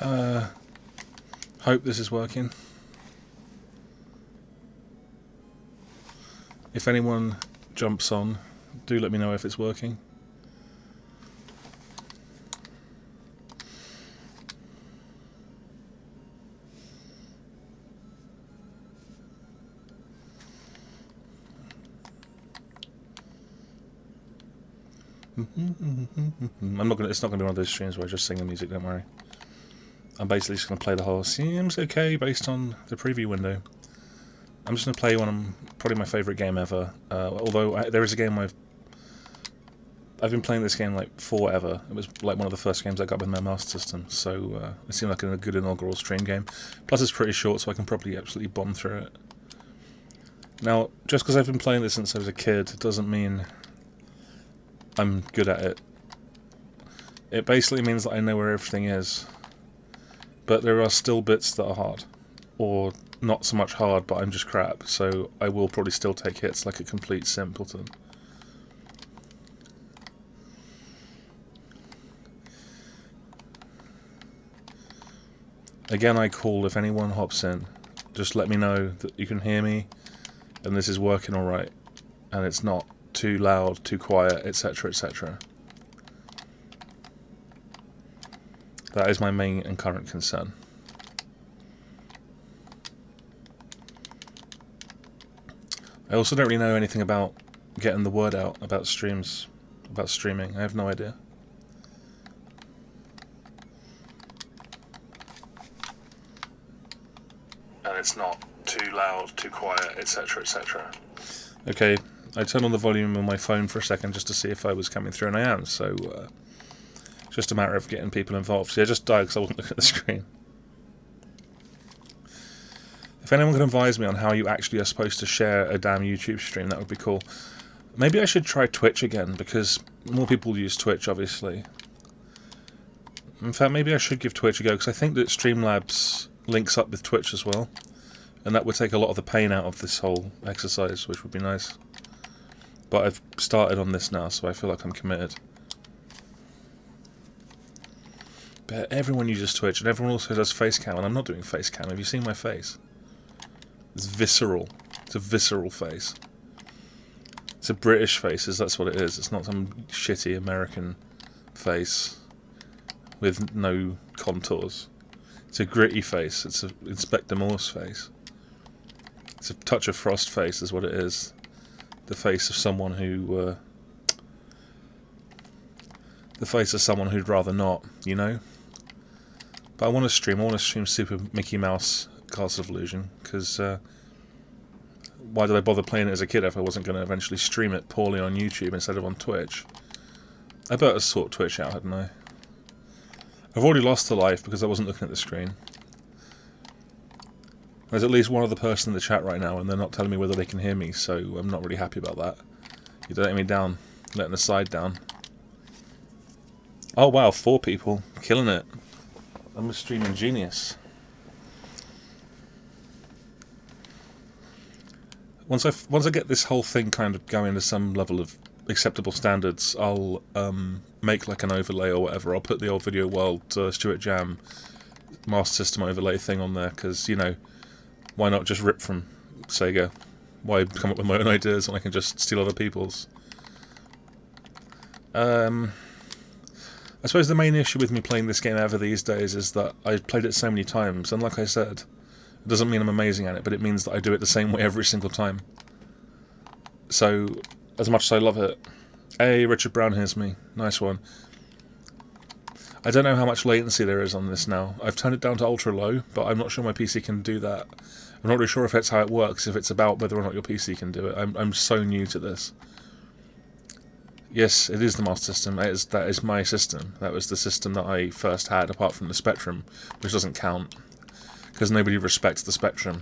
Hope this is working. If anyone jumps on, do let me know if it's working. It's not gonna be one of those streams where I just sing the music, don't worry. I'm basically just gonna play the whole seems okay based on the preview window. I'm just gonna play probably my favourite game ever. Although there is a game I've been playing this game like forever. It was like one of the first games I got with my Master System, so it seemed like a good inaugural stream game. Plus it's pretty short, so I can probably absolutely bomb through it. Now, just because I've been playing this since I was a kid, doesn't mean I'm good at it. It basically means that I know where everything is. But there are still bits that are hard. Or not so much hard, but I'm just crap, so I will probably still take hits like a complete simpleton. Again, I call if anyone hops in, just let me know that you can hear me and this is working alright and it's not too loud, too quiet, etc, etc. That is my main and current concern. I also don't really know anything about getting the word out about streams, about streaming. I have no idea. And it's not too loud, too quiet, etc, etc. Okay, I turned on the volume on my phone for a second just to see if I was coming through, and I am, so it's just a matter of getting people involved. See, I just died because I wasn't looking at the screen. If anyone can advise me on how you actually are supposed to share a damn YouTube stream, that would be cool. Maybe I should try Twitch again, because more people use Twitch, obviously. In fact, maybe I should give Twitch a go, because I think that Streamlabs links up with Twitch as well. And that would take a lot of the pain out of this whole exercise, which would be nice. But I've started on this now, so I feel like I'm committed. But everyone uses Twitch, and everyone also does Facecam, and I'm not doing Facecam. Have you seen my face? It's visceral. It's a visceral face. It's a British face, that's what it is. It's not some shitty American face with no contours. It's a gritty face. It's an Inspector Morse face. It's a touch of frost face is what it is. The face of someone who... the face of someone who'd rather not, you know? But I want to stream Super Mickey Mouse Castle of Illusion, because why did I bother playing it as a kid if I wasn't going to eventually stream it poorly on YouTube instead of on Twitch? I better sort Twitch out, hadn't I? I've already lost a life because I wasn't looking at the screen. There's at least one other person in the chat right now and they're not telling me whether they can hear me, so I'm not really happy about that. You're letting me down, letting the side down. Oh wow, 4 people, killing it. I'm a streaming genius. Once I get this whole thing kind of going to some level of acceptable standards, I'll make like an overlay or whatever. I'll put the old Video World Stuart Jam Master System overlay thing on there, because, you know, why not just rip from Sega? Why come up with my own ideas when I can just steal other people's? I suppose the main issue with me playing this game ever these days is that I've played it so many times, and like I said, it doesn't mean I'm amazing at it, but it means that I do it the same way every single time. So, as much as I love it... Hey, Richard Brown hears me. Nice one. I don't know how much latency there is on this now. I've turned it down to ultra low, but I'm not sure my PC can do that. I'm not really sure if that's how it works, if it's about whether or not your PC can do it. I'm so new to this. Yes, it is the Master System. That is my system. That was the system that I first had, apart from the Spectrum, which doesn't count, because nobody respects the Spectrum.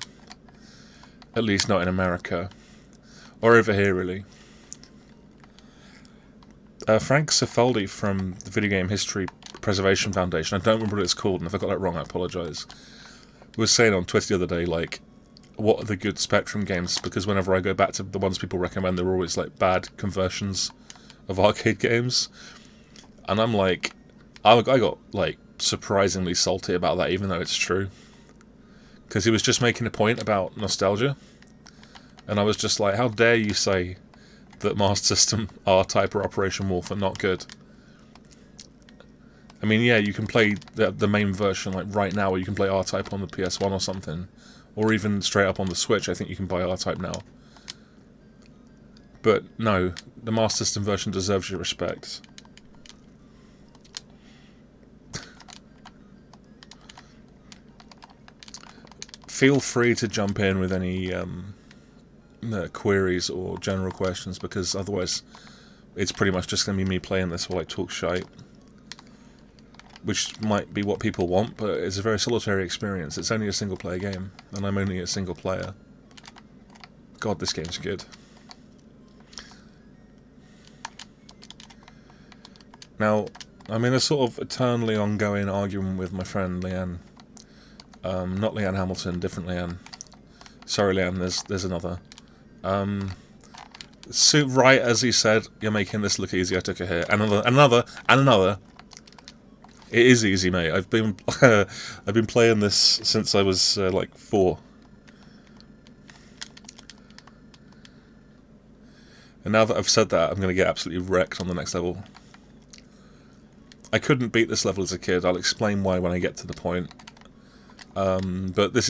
At least not in America. Or over here, really. Frank Cifaldi from the Video Game History Preservation Foundation, I don't remember what it's called, and if I got that wrong, I apologise, was saying on Twitter the other day, like, what are the good Spectrum games? Because whenever I go back to the ones people recommend, they're always, like, bad conversions of arcade games. And I'm like, I got, like, surprisingly salty about that, even though it's true. Because he was just making a point about nostalgia. And I was just like, how dare you say that Master System R-Type or Operation Wolf are not good? I mean, yeah, you can play the main version like right now, or you can play R-Type on the PS1 or something. Or even straight up on the Switch, I think you can buy R-Type now. But no, the Master System version deserves your respect. Feel free to jump in with any queries or general questions, because otherwise it's pretty much just going to be me playing this while I talk shite. Which might be what people want, but it's a very solitary experience. It's only a single player game, and I'm only a single player. God, this game's good. Now, I'm in a sort of eternally ongoing argument with my friend Leanne. Not Leanne Hamilton, different Leanne. Sorry, Leanne, there's another. So right as he said, you're making this look easy, I took a hit. Another. It is easy, mate. I've been I've been playing this since I was like 4. And now that I've said that, I'm going to get absolutely wrecked on the next level. I couldn't beat this level as a kid. I'll explain why when I get to the point. But this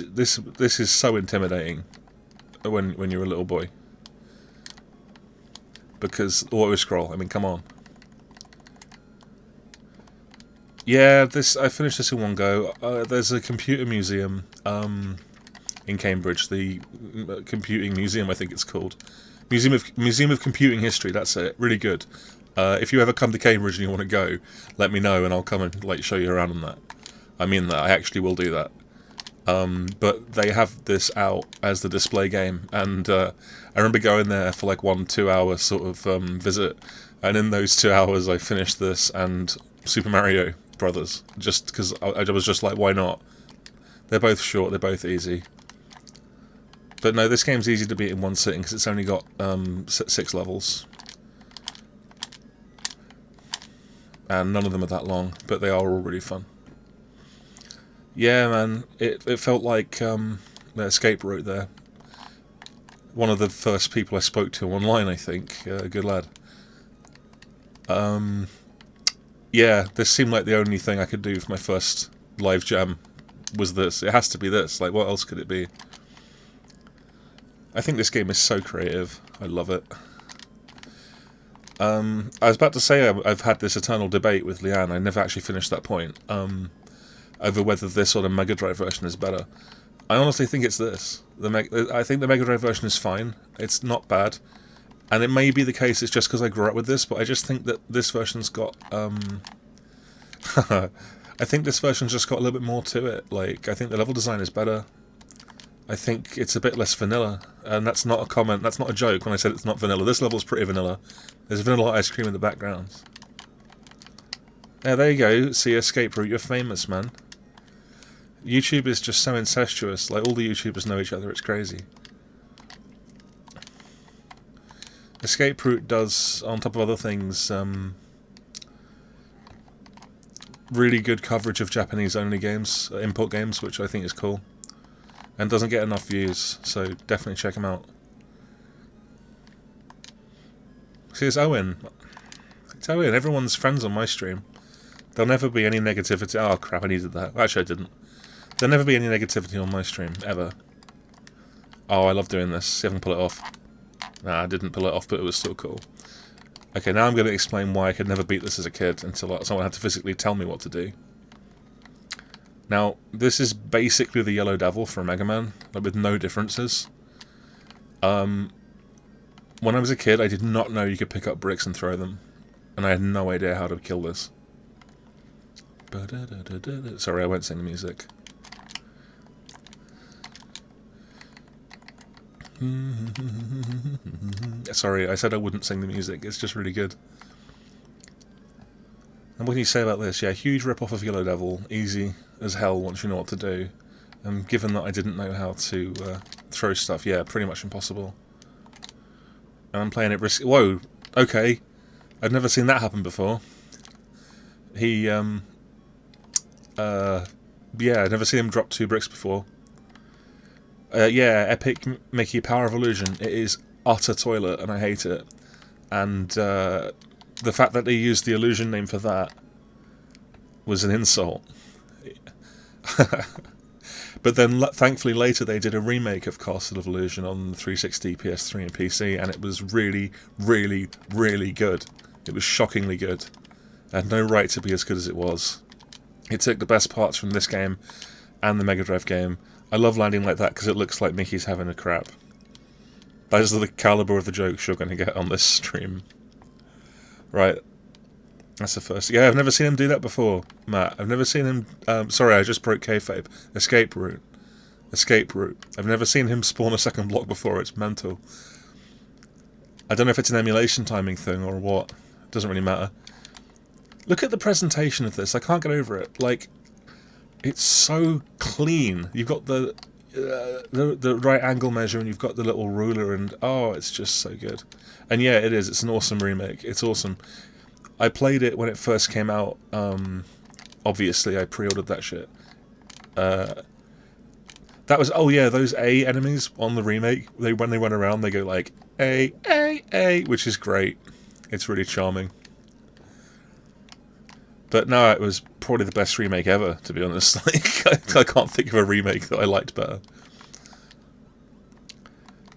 is so intimidating when you're a little boy. Because auto scroll. I mean, come on. Yeah, I finished this in one go. There's a computer museum in Cambridge, the Computing Museum, I think it's called. Museum of Computing History. That's it. Really good. If you ever come to Cambridge and you want to go, let me know and I'll come and like show you around on that. I mean that. I actually will do that. But they have this out as the display game, and I remember going there for like 1-2 hour sort of visit, and in those 2 hours I finished this and Super Mario Brothers, just because I was just like, why not? They're both short, they're both easy. But no, this game's easy to beat in one sitting because it's only got 6 levels. And none of them are that long, but they are all really fun. Yeah, man, it felt like the escape route there. One of the first people I spoke to online, I think. Good lad. Yeah, this seemed like the only thing I could do for my first live jam was this. It has to be this. Like, what else could it be? I think this game is so creative. I love it. I was about to say I've had this eternal debate with Leanne. I never actually finished that point. Over whether this or the Mega Drive version is better. I honestly think it's this. I think the Mega Drive version is fine. It's not bad. And it may be the case it's just because I grew up with this, but I just think that this version's got... I think this version's just got a little bit more to it. Like, I think the level design is better. I think it's a bit less vanilla. And that's not a comment, that's not a joke when I said it's not vanilla. This level's pretty vanilla. There's vanilla ice cream in the background. Yeah, there you go. See, escape route, you're famous, man. YouTube is just so incestuous. Like, all the YouTubers know each other, it's crazy. Escape route does, on top of other things, really good coverage of Japanese-only games, import games, which I think is cool. And doesn't get enough views, so definitely check them out. See, it's Owen. It's Owen. Everyone's friends on my stream. There'll never be any negativity. Oh, crap, I needed that. Actually, I didn't. There'll never be any negativity on my stream, ever. Oh, I love doing this. See if I can pull it off. Nah, I didn't pull it off, but it was still cool. Okay, now I'm going to explain why I could never beat this as a kid until someone had to physically tell me what to do. Now, this is basically the Yellow Devil from Mega Man, but with no differences. When I was a kid, I did not know you could pick up bricks and throw them. And I had no idea how to kill this. Sorry, I won't sing the music. Sorry, I said I wouldn't sing the music. It's just really good. And what can you say about this? Yeah, huge rip-off of Yellow Devil. Easy as hell once you know what to do. And given that I didn't know how to throw stuff, yeah, pretty much impossible. And I'm playing it risky. Whoa, okay. I've never seen that happen before. He Yeah, I've never seen him drop 2 bricks before. Yeah, Epic Mickey Power of Illusion. It is utter toilet, and I hate it. And the fact that they used the Illusion name for that was an insult. But then, thankfully, later they did a remake of Castle of Illusion on 360, PS3, and PC, and it was really, really, really good. It was shockingly good. It had no right to be as good as it was. It took the best parts from this game and the Mega Drive game. I love landing like that because it looks like Mickey's having a crap. Those are the caliber of the jokes you're going to get on this stream. Right. That's the first. Yeah, I've never seen him do that before, Matt. I've never seen him... sorry, I just broke kayfabe. Escape route. Escape route. I've never seen him spawn a second block before. It's mental. I don't know if it's an emulation timing thing or what. It doesn't really matter. Look at the presentation of this. I can't get over it. Like, it's so clean. You've got the right angle measure, and you've got the little ruler, and oh, it's just so good. And yeah, it is. It's an awesome remake. It's awesome. I played it when it first came out. Obviously, I pre-ordered that shit. That was... Oh yeah, those A enemies on the remake, when they run around, they go like, A, A, A, which is great. It's really charming. But no, it was probably the best remake ever, to be honest. Like, I can't think of a remake that I liked better.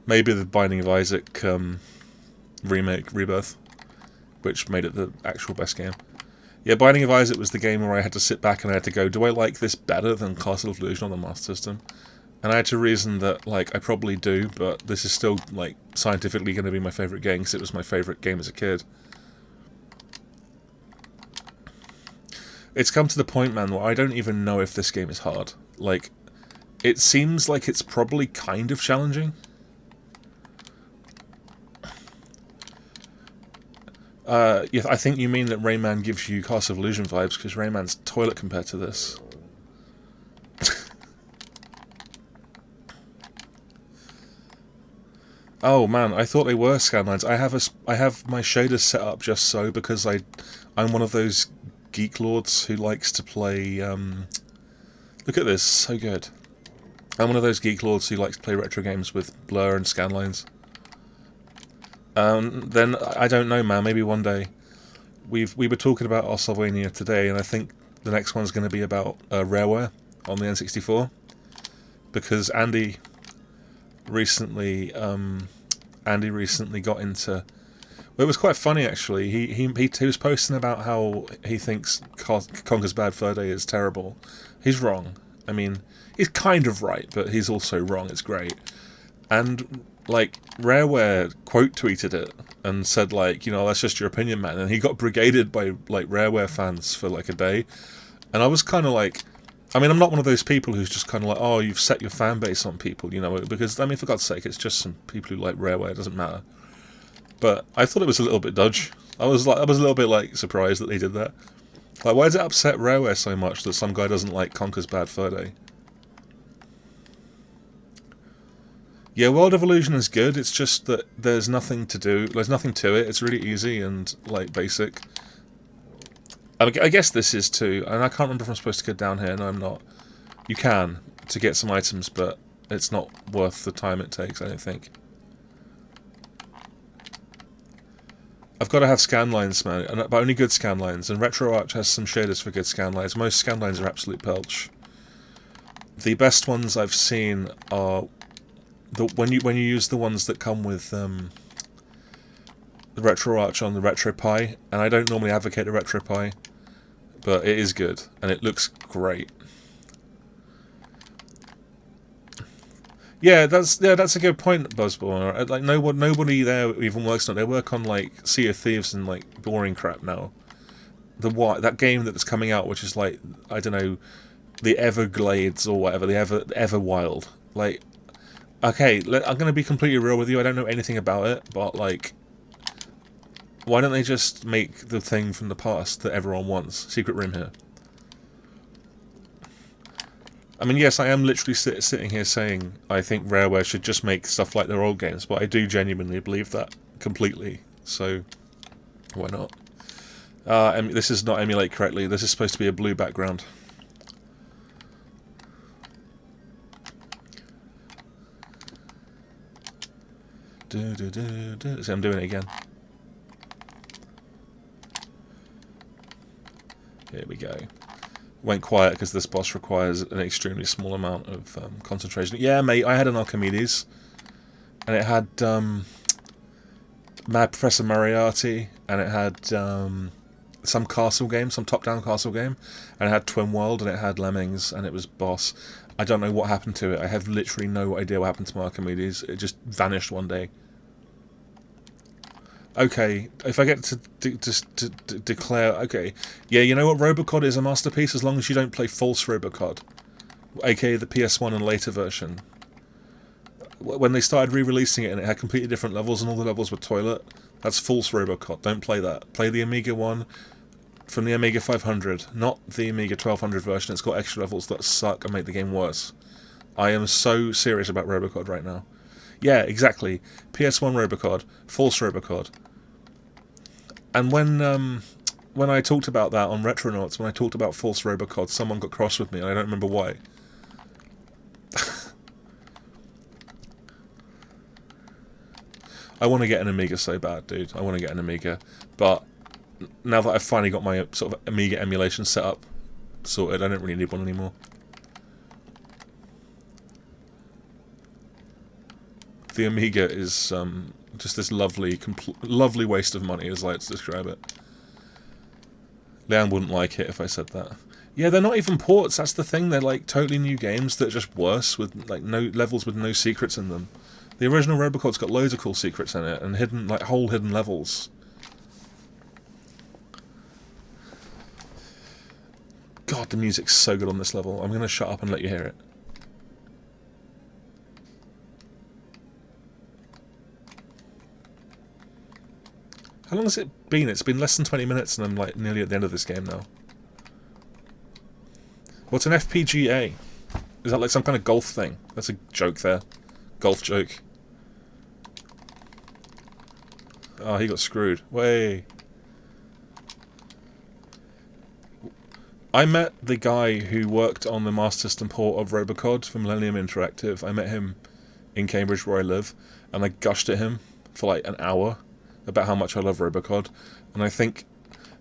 Maybe the Binding of Isaac remake, Rebirth, which made it the actual best game. Yeah, Binding of Isaac was the game where I had to sit back and I had to go, do I like this better than Castle of Illusion on the Master System? And I had to reason that, like, I probably do, but this is still, like, scientifically going to be my favourite game because it was my favourite game as a kid. It's come to the point, man, where I don't even know if this game is hard. Like, it seems like it's probably kind of challenging. Yeah, I think you mean that Rayman gives you Castle of Illusion vibes, because Rayman's toilet compared to this. Oh man, I thought they were scanlines. I have my shaders set up just so, because I'm one of those geek lords who likes to play... look at this, so good. I'm one of those geek lords who likes to play retro games with blur and scanlines. Then, I don't know, man, maybe one day. We were talking about Castlevania today, and I think the next one's going to be about Rareware on the N64. Because Andy recently got into... Well, it was quite funny, actually. He was posting about how he thinks Conker's Bad Fur Day is terrible. He's wrong. I mean, he's kind of right, but he's also wrong. It's great. And, like, Rareware quote-tweeted it and said, like, you know, that's just your opinion, man. And he got brigaded by, like, Rareware fans for, like, a day. And I was kind of like... I mean, I'm not one of those people who's just kind of like, oh, you've set your fan base on people, you know, because, I mean, for God's sake, it's just some people who like Rareware, it doesn't matter. But I thought it was a little bit dodge. I was a little bit, like, surprised that they did that. Like, why does it upset Rareware so much that some guy doesn't like Conker's Bad Fur Day? Yeah, World of Illusion is good, it's just that there's nothing to do, there's nothing to it, it's really easy and, like, basic. I guess this is too, and I can't remember if I'm supposed to go down here, no I'm not. You can, to get some items, but it's not worth the time it takes, I don't think. I've got to have scanlines, man, but only good scanlines, and RetroArch has some shaders for good scanlines. Most scanlines are absolute pelch. The best ones I've seen are when you use the ones that come with the RetroArch on the RetroPie, and I don't normally advocate a RetroPie, but it is good and it looks great. Yeah, that's a good point, Buzzball. Like nobody there even works on it. They work on like Sea of Thieves and like boring crap now. That game that's coming out, which is like, I don't know, the Everglades or whatever, the Everwild. Like, okay, I'm going to be completely real with you. I don't know anything about it, but like, why don't they just make the thing from the past that everyone wants? Secret Room here. I mean, yes, I am literally sitting here saying I think Rareware should just make stuff like their old games, but I do genuinely believe that completely. So, why not? This is not emulate correctly. This is supposed to be a blue background. See, I'm doing it again. Here we go. Went quiet because this boss requires an extremely small amount of concentration. Yeah, mate, I had an Archimedes, and it had Mad Professor Moriarty, and it had some castle game, some top-down castle game, and it had Twin World, and it had Lemmings, and it was boss. I don't know what happened to it. I have literally no idea what happened to my Archimedes. It just vanished one day. Okay, if I get to declare... Okay, yeah, you know what? Robocod is a masterpiece as long as you don't play false Robocod, aka the PS1 and later version. When they started re-releasing it and it had completely different levels and all the levels were toilet, that's false Robocod. Don't play that. Play the Amiga one from the Amiga 500, not the Amiga 1200 version. It's got extra levels that suck and make the game worse. I am so serious about Robocod right now. Yeah, exactly. PS1 Robocod, false Robocod. And when I talked about that on Retronauts, when I talked about false Robocod, someone got cross with me, and I don't remember why. I want to get an Amiga so bad, dude. I want to get an Amiga. But now that I've finally got my sort of Amiga emulation set up, sorted, I don't really need one anymore. The Amiga is just this lovely waste of money, as I like to describe it. Leanne wouldn't like it if I said that. Yeah, they're not even ports, that's the thing. They're like totally new games that are just worse, with like no levels with no secrets in them. The original Robocod's got loads of cool secrets in it, and hidden, like, whole hidden levels. God, the music's so good on this level. I'm gonna shut up and let you hear it. How long has it been? It's been less than 20 minutes and I'm like nearly at the end of this game now. What's an FPGA? Is that like some kind of golf thing? That's a joke there. Golf joke. Oh, he got screwed. Way. I met the guy who worked on the Master System port of Robocod for Millennium Interactive. I met him in Cambridge where I live, and I gushed at him for like an hour about how much I love Robocod, and I think,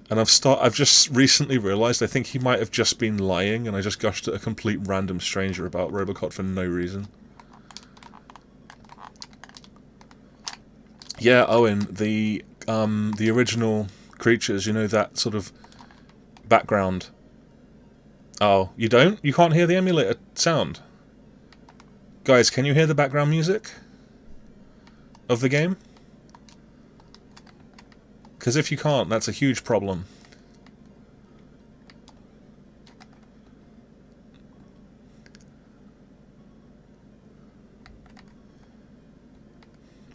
and I've just recently realised I think he might have just been lying, and I just gushed at a complete random stranger about Robocod for no reason. Yeah, Owen, the original creatures, you know, that sort of background. Oh, you don't? You can't hear the emulator sound? Guys, can you hear the background music of the game? Because if you can't, that's a huge problem.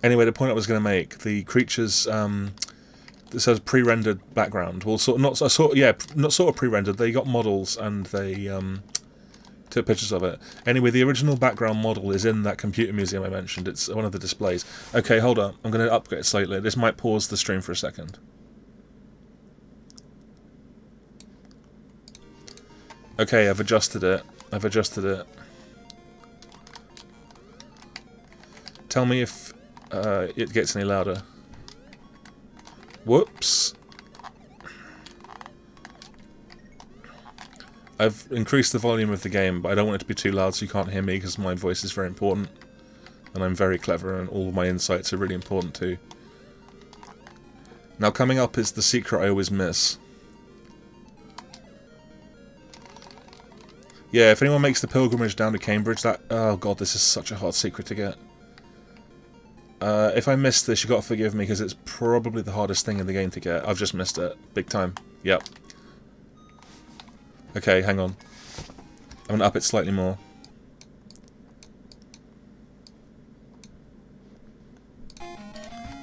Anyway, the point I was going to make, the creatures, it says pre-rendered background. Well, not sort of pre-rendered. They got models and they took pictures of it. Anyway, the original background model is in that computer museum I mentioned. It's one of the displays. Okay, hold on. I'm going to upgrade it slightly. This might pause the stream for a second. Okay, I've adjusted it. Tell me if it gets any louder. Whoops. I've increased the volume of the game, but I don't want it to be too loud so you can't hear me, because my voice is very important. And I'm very clever, and all of my insights are really important too. Now, coming up is the secret I always miss. Yeah, if anyone makes the pilgrimage down to Cambridge, that... Oh god, this is such a hard secret to get. If I missed this, you gotta forgive me, because it's probably the hardest thing in the game to get. I've just missed it. Big time. Yep. Okay, hang on. I'm gonna up it slightly more.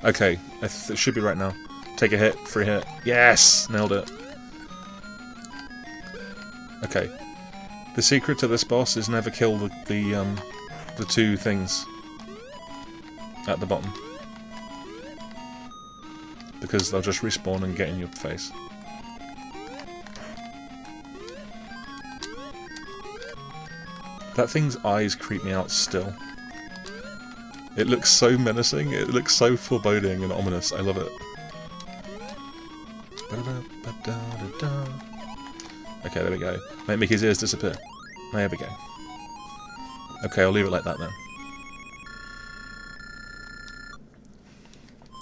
Okay, it should be right now. Take a hit, free hit. Yes! Nailed it. Okay. The secret to this boss is never kill the two things at the bottom, because they'll just respawn and get in your face. That thing's eyes creep me out still. It looks so menacing, it looks so foreboding and ominous, I love it. Okay, there we go. Make his ears disappear. There we go. Okay, I'll leave it like that then.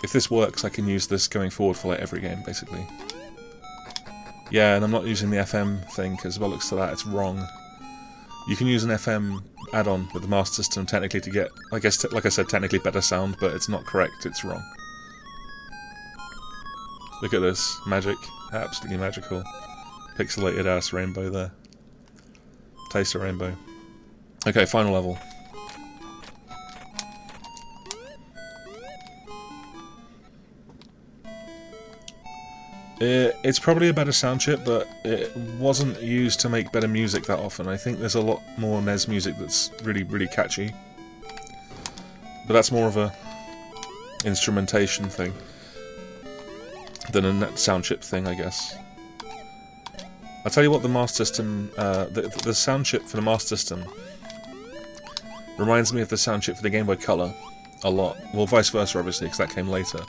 If this works, I can use this going forward for like every game, basically. Yeah, and I'm not using the FM thing, because by looks to that, it's wrong. You can use an FM add-on with the Master System, technically, to get, I guess, like I said, technically better sound, but it's not correct, it's wrong. Look at this. Magic. Absolutely magical. Pixelated ass rainbow there. Taste of rainbow. Okay, final level. It's probably a better sound chip, but it wasn't used to make better music that often. I think there's a lot more NES music that's really, really catchy. But that's more of a instrumentation thing than a sound chip thing, I guess. I'll tell you what, the Master System, the sound chip for the Master System reminds me of the sound chip for the Game Boy Color a lot. Well, vice versa, obviously, because that came later.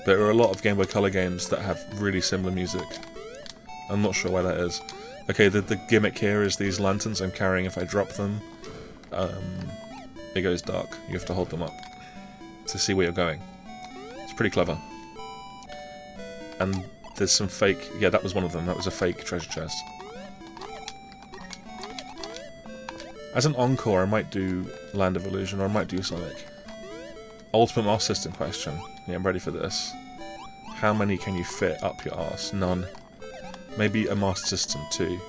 There are a lot of Game Boy Color games that have really similar music. I'm not sure why that is. Okay, the gimmick here is these lanterns I'm carrying. If I drop them, it goes dark. You have to hold them up to see where you're going. It's pretty clever. And there's some fake... Yeah, that was one of them. That was a fake treasure chest. As an encore, I might do Land of Illusion, or I might do Sonic. Ultimate Master System question. Yeah, I'm ready for this. How many can you fit up your arse? None. Maybe a Master System 2.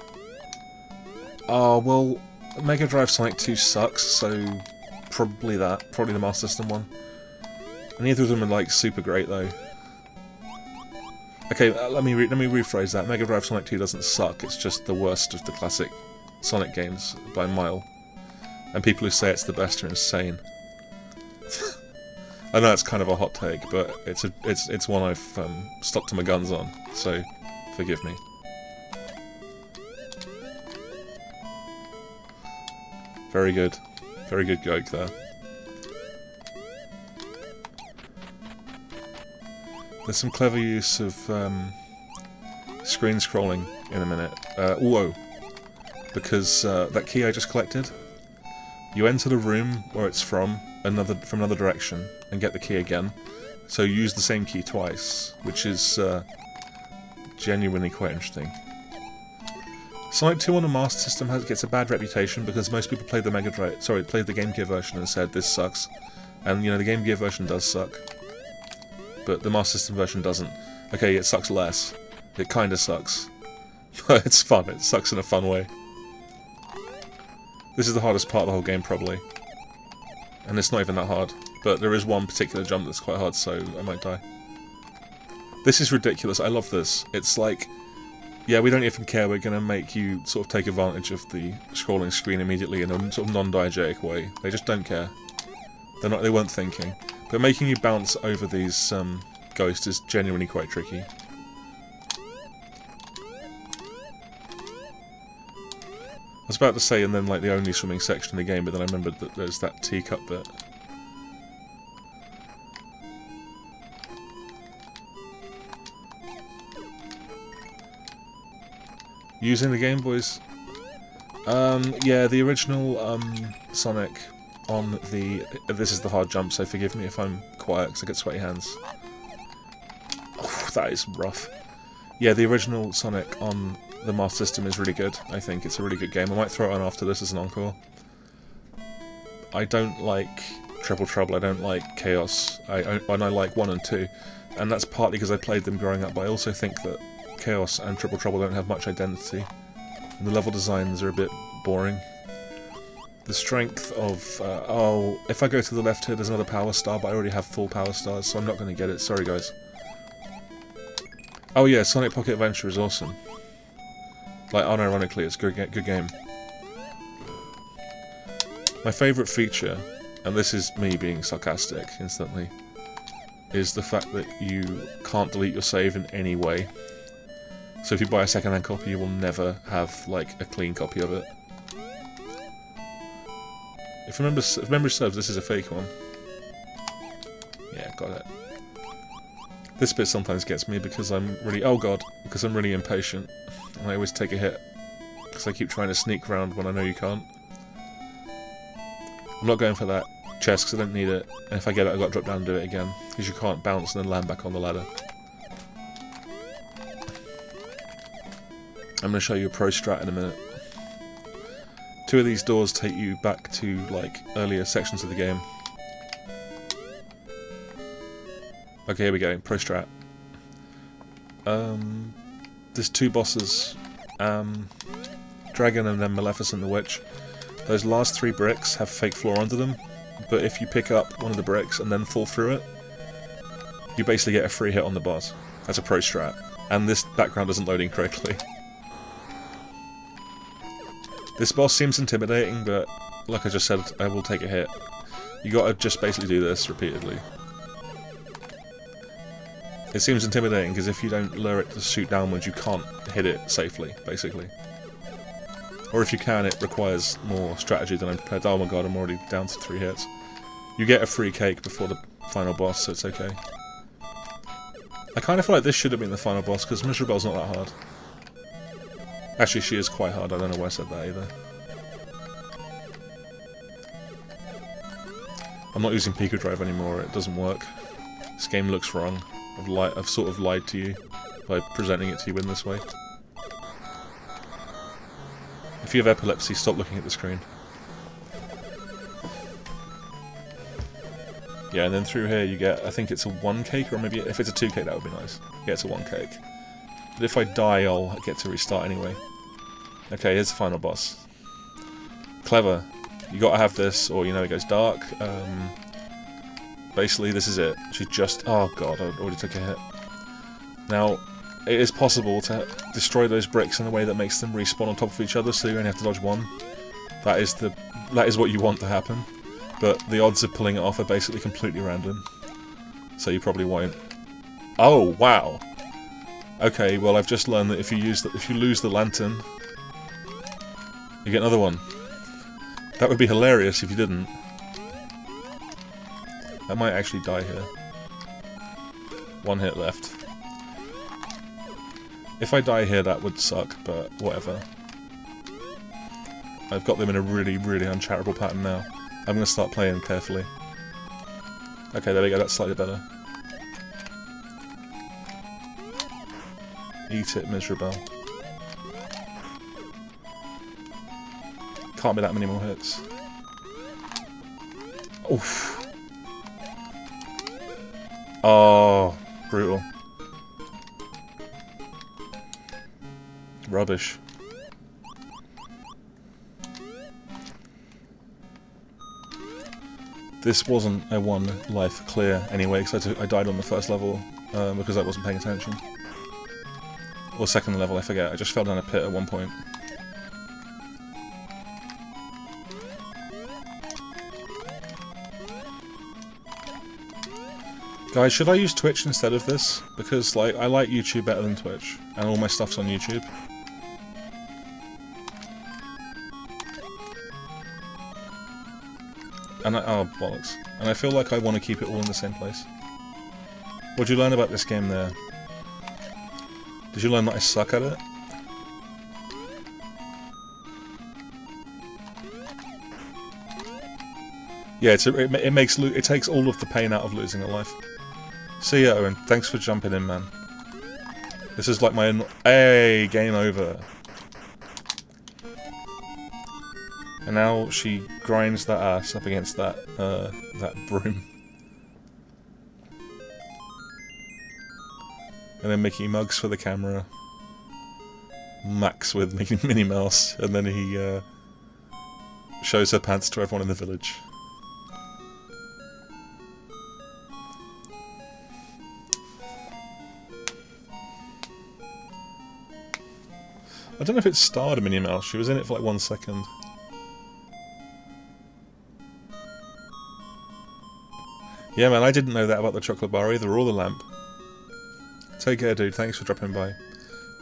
Oh, well, Mega Drive Sonic 2 sucks, so probably that. Probably the Master System one. Neither of them are, like, super great, though. Okay, let me rephrase that. Mega Drive Sonic 2 doesn't suck, it's just the worst of the classic Sonic games by a mile. And people who say it's the best are insane. I know it's kind of a hot take, but it's one I've stuck to my guns on, so forgive me. Very good joke there. There's some clever use of screen scrolling in a minute. Whoa! Because that key I just collected, you enter the room where it's from another direction and get the key again. So you use the same key twice, which is genuinely quite interesting. Sonic 2 on the Master System gets a bad reputation because most people played the Game Gear version and said this sucks, and you know the Game Gear version does suck. But the Master System version doesn't. Okay, it sucks less. It kinda sucks. But it's fun. It sucks in a fun way. This is the hardest part of the whole game, probably. And it's not even that hard. But there is one particular jump that's quite hard, so I might die. This is ridiculous. I love this. It's like, yeah, we don't even care. We're going to make you sort of take advantage of the scrolling screen immediately in a sort of non-diegetic way. They just don't care. They weren't thinking. But making you bounce over these ghosts is genuinely quite tricky. I was about to say, and then like the only swimming section in the game, but then I remembered that there's that teacup bit. Using the Game Boys? Yeah, the original Sonic on the... This is the hard jump, so forgive me if I'm quiet, because I get sweaty hands. Oh, that is rough. Yeah, the original Sonic on the Master System is really good, I think. It's a really good game. I might throw it on after this as an encore. I don't like Triple Trouble, I don't like Chaos, and I like 1 and 2. And that's partly because I played them growing up, but I also think that Chaos and Triple Trouble don't have much identity. And the level designs are a bit boring. The strength of... oh, if I go to the left here, there's another power star, but I already have full power stars, so I'm not going to get it. Sorry, guys. Oh yeah, Sonic Pocket Adventure is awesome. Like, unironically, it's a good game. My favourite feature, and this is me being sarcastic instantly, is the fact that you can't delete your save in any way. So if you buy a second-hand copy, you will never have, like, a clean copy of it. If memory serves, this is a fake one. Yeah, got it. This bit sometimes gets me because I'm really... Oh god, because I'm really impatient. And I always take a hit. Because I keep trying to sneak around when I know you can't. I'm not going for that chest because I don't need it. And if I get it, I've got to drop down and do it again. Because you can't bounce and then land back on the ladder. I'm going to show you a pro strat in a minute. 2 of these doors take you back to, like, earlier sections of the game. Okay, here we go. Pro strat. There's 2 bosses. Dragon and then Maleficent the Witch. Those last 3 bricks have fake floor under them, but if you pick up one of the bricks and then fall through it, you basically get a free hit on the boss. That's a pro strat. And this background isn't loading correctly. This boss seems intimidating, but like I just said, I will take a hit. You gotta just basically do this repeatedly. It seems intimidating because if you don't lure it to shoot downwards, you can't hit it safely, basically. Or if you can, it requires more strategy than I'm prepared. Oh my god, I'm already down to 3 hits. You get a free cake before the final boss, so it's okay. I kind of feel like this should have been the final boss, because Miserabelle's not that hard. Actually, she is quite hard, I don't know why I said that either. I'm not using Pico Drive anymore, it doesn't work. This game looks wrong. I've sort of lied to you by presenting it to you in this way. If you have epilepsy, stop looking at the screen. Yeah, and then through here you get, I think it's a 1 cake, or maybe if it's a 2 cake that would be nice. Yeah, it's a 1 cake. But if I die, I'll get to restart anyway. Okay, here's the final boss. Clever. You gotta have this, or you know it goes dark. Basically, this is it. She just... Oh god, I already took a hit. Now, it is possible to destroy those bricks in a way that makes them respawn on top of each other, so you only have to dodge 1. That is what you want to happen. But the odds of pulling it off are basically completely random. So you probably won't. Oh, wow! Okay, well I've just learned that if you lose the lantern, you get another one. That would be hilarious if you didn't. I might actually die here. 1 hit left. If I die here, that would suck, but whatever. I've got them in a really, really uncharitable pattern now. I'm going to start playing carefully. Okay, there we go, that's slightly better. Eat it, Miserable. Can't be that many more hits. Oof. Oh, brutal. Rubbish. This wasn't a 1 life clear anyway, because I died on the first level because I wasn't paying attention. Or 2nd level, I forget. I just fell down a pit at one point. Guys, should I use Twitch instead of this? Because, like, I like YouTube better than Twitch, and all my stuff's on YouTube. And oh, bollocks. And I feel like I want to keep it all in the same place. What did you learn about this game there? Did you learn that I suck at it? Yeah, it takes all of the pain out of losing a life. See ya, Owen. Thanks for jumping in, man. This is like my... Hey, game over. And now she grinds that ass up against that, that broom. And then Mickey mugs for the camera. Max with Minnie Mouse. And then he, shows her pants to everyone in the village. I don't know if it starred Minnie Mouse. She was in it for like 1 second. Yeah, man, I didn't know that about the chocolate bar either, or the lamp. Take care, dude. Thanks for dropping by.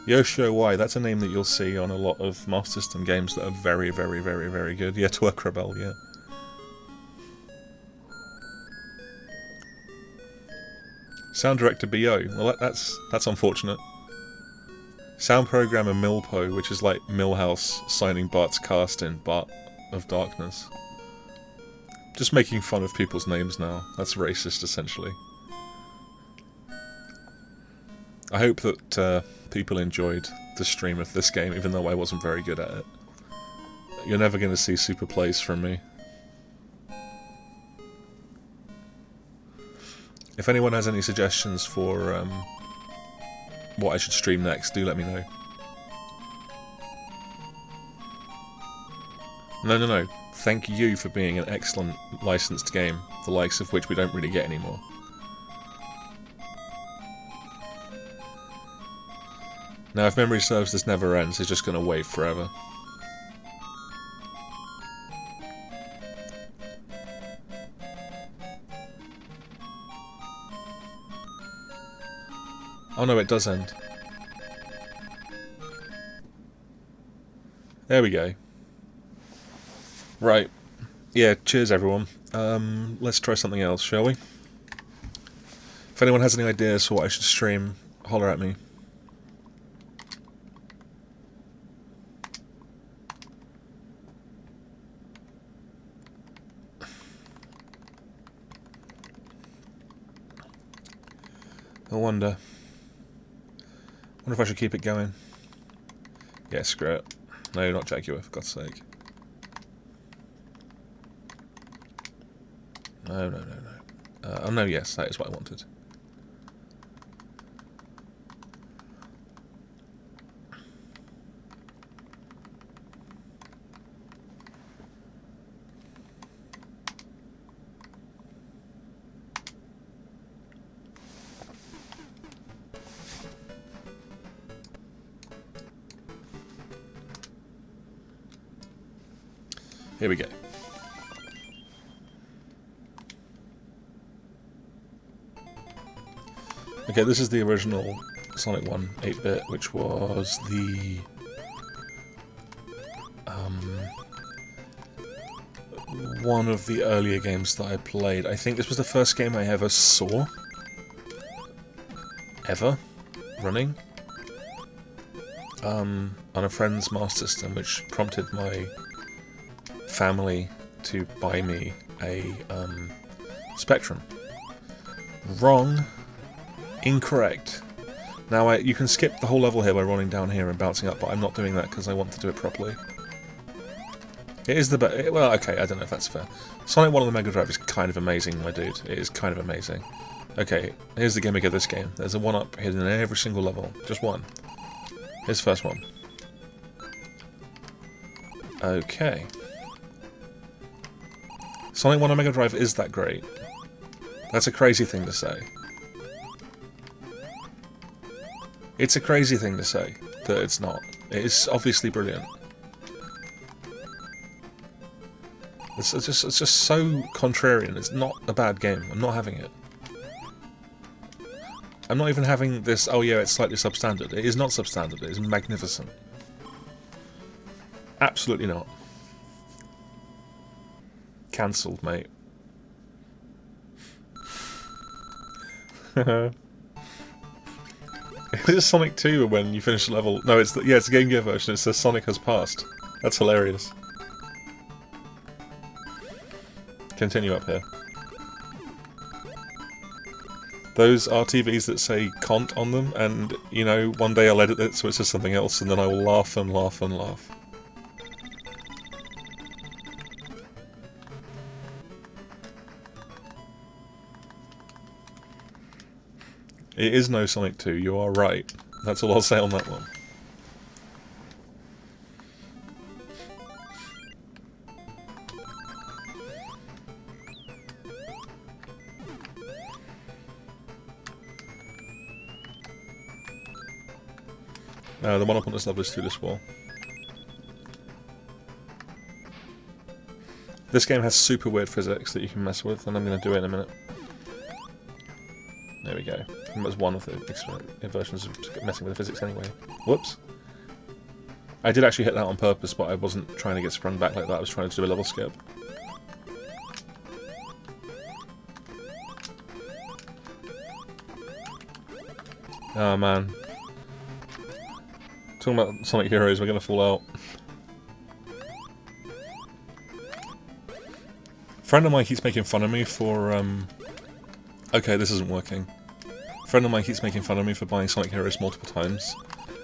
Yoshio Y, that's a name that you'll see on a lot of Master System games that are very, very, very, very good. Yeah, Twerk Rebel, yeah. Sound director BO. Well, that's unfortunate. Sound programmer Milpo, which is like Millhouse signing Bart's cast in Bart of Darkness. Just making fun of people's names now. That's racist, essentially. I hope that people enjoyed the stream of this game, even though I wasn't very good at it. You're never going to see super plays from me. If anyone has any suggestions for what I should stream next, do let me know. No. Thank you for being an excellent licensed game, the likes of which we don't really get anymore. Now, if memory serves, this never ends. It's just going to wait forever. Oh no, it does end. There we go. Right. Yeah, cheers everyone. Let's try something else, shall we? If anyone has any ideas for what I should stream, holler at me. I wonder if I should keep it going. Yeah, screw it. No, not Jaguar, for God's sake. No. Oh no, yes, that is what I wanted. Here we go. Okay, this is the original Sonic 1 8-bit, which was the one of the earlier games that I played. I think this was the first game I ever saw. Ever. Running. On a friend's Master System, which prompted my family to buy me a Spectrum. Wrong. Incorrect. Now you can skip the whole level here by running down here and bouncing up, but I'm not doing that because I want to do it properly. It is the best. Well, okay, I don't know if that's fair. Sonic 1 on the Mega Drive is kind of amazing, my dude. It is kind of amazing. Okay, here's the gimmick of this game. There's a 1-up hidden in every single level. Just one. Here's the first one. Okay. Sonic 1 on Mega Drive is that great. That's a crazy thing to say. It's a crazy thing to say that it's not. It is obviously brilliant. It's just so contrarian. It's not a bad game. I'm not having it. I'm not even having this, oh yeah, it's slightly substandard. It is not substandard. It is magnificent. Absolutely not. Cancelled, mate. Is it Sonic 2 when you finish the level? No, it's the Game Gear version. It says Sonic has passed. That's hilarious. Continue up here. Those are TVs that say "Cont" on them, and, you know, one day I'll edit it so it says something else, and then I will laugh and laugh and laugh. It is no Sonic 2, you are right. That's all I'll say on that one. The one up on this level is through this wall. This game has super weird physics that you can mess with, and I'm going to do it in a minute. There we go. That was one of the versions of messing with the physics anyway. Whoops. I did actually hit that on purpose, but I wasn't trying to get sprung back like that. I was trying to do a level skip. Oh man. Talking about Sonic Heroes, we're gonna fall out. A friend of mine keeps making fun of me for, okay, this isn't working. A friend of mine keeps making fun of me for buying Sonic Heroes multiple times.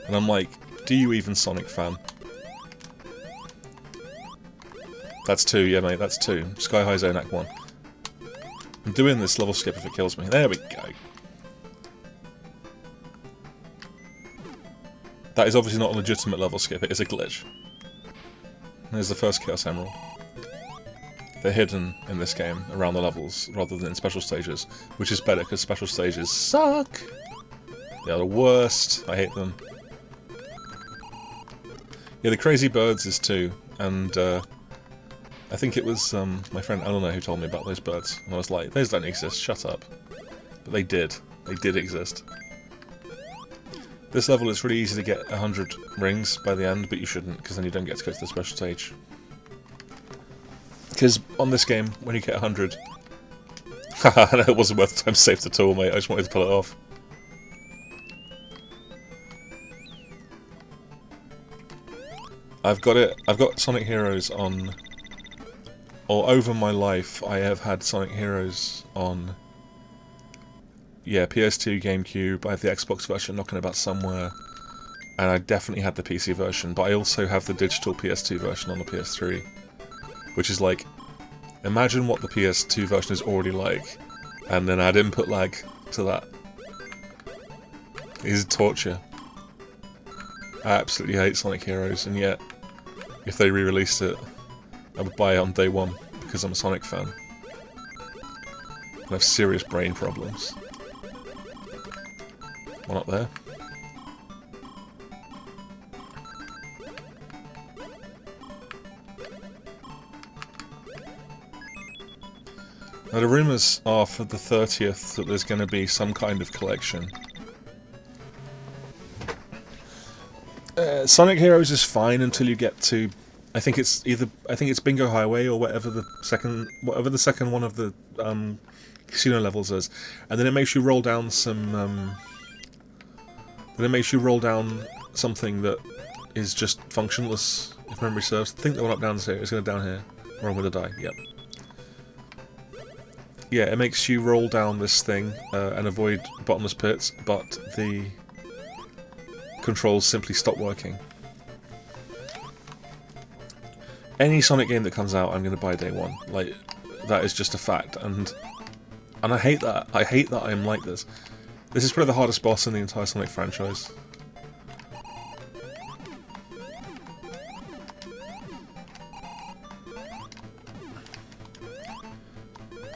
And I'm like, do you even Sonic fan? That's 2, yeah mate, that's 2. Sky High Zone Act 1. I'm doing this level skip if it kills me. There we go. That is obviously not a legitimate level skip, it is a glitch. There's the first Chaos Emerald. They're hidden in this game around the levels rather than in special stages, which is better because special stages suck. They are the worst. I hate them. Yeah, the Crazy Birds is 2, and I think it was my friend Eleanor who told me about those birds, and I was like, those don't exist, shut up. But they did. They did exist. This level is really easy to get 100 rings by the end, but you shouldn't, because then you don't get to go to the special stage. Because on this game, when you get 100... Haha, no, it wasn't worth the time saved at all, mate, I just wanted to pull it off. I've got Sonic Heroes on... Or over my life, I have had Sonic Heroes on... Yeah, PS2, GameCube, I have the Xbox version knocking about somewhere. And I definitely had the PC version, but I also have the digital PS2 version on the PS3. Which is like, imagine what the PS2 version is already like, and then add input lag to that. It is torture. I absolutely hate Sonic Heroes, and yet, if they re-released it, I would buy it on day one, because I'm a Sonic fan. I have serious brain problems. One up there. Now the rumours are for the 30th that there's going to be some kind of collection. Sonic Heroes is fine until you get to, I think it's Bingo Highway or whatever the second one of the casino levels is, and then it makes you roll down some. Then it makes you roll down something that is just functionless, if memory serves. I think the one up down here is going to down here, or I'm going to die. Yep. Yeah, it makes you roll down this thing and avoid bottomless pits, but the controls simply stop working. Any Sonic game that comes out, I'm going to buy day one. Like, that is just a fact, and I hate that. I hate that I'm like this. This is probably the hardest boss in the entire Sonic franchise.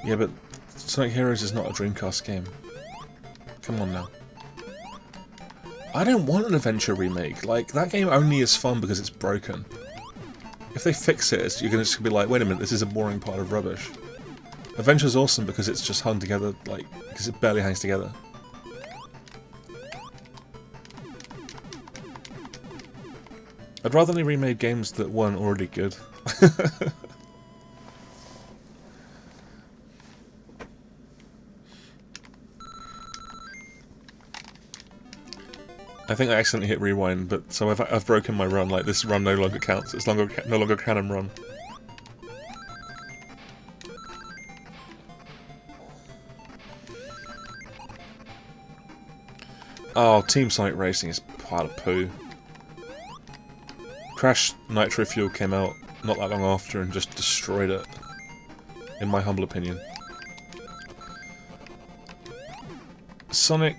Yeah, but Sonic Heroes is not a Dreamcast game. Come on now. I don't want an adventure remake. Like, that game only is fun because it's broken. If they fix it, you're just gonna be like, wait a minute, this is a boring pile of rubbish. Adventure's awesome because it's just hung together, like, because it barely hangs together. I'd rather they remade games that weren't already good. I think I accidentally hit rewind, but so I've broken my run. Like, this run no longer counts. It's no longer a canon run. Oh, Team Sonic Racing is a pile of poo. Crash Nitro Fuel came out not that long after and just destroyed it, in my humble opinion. Sonic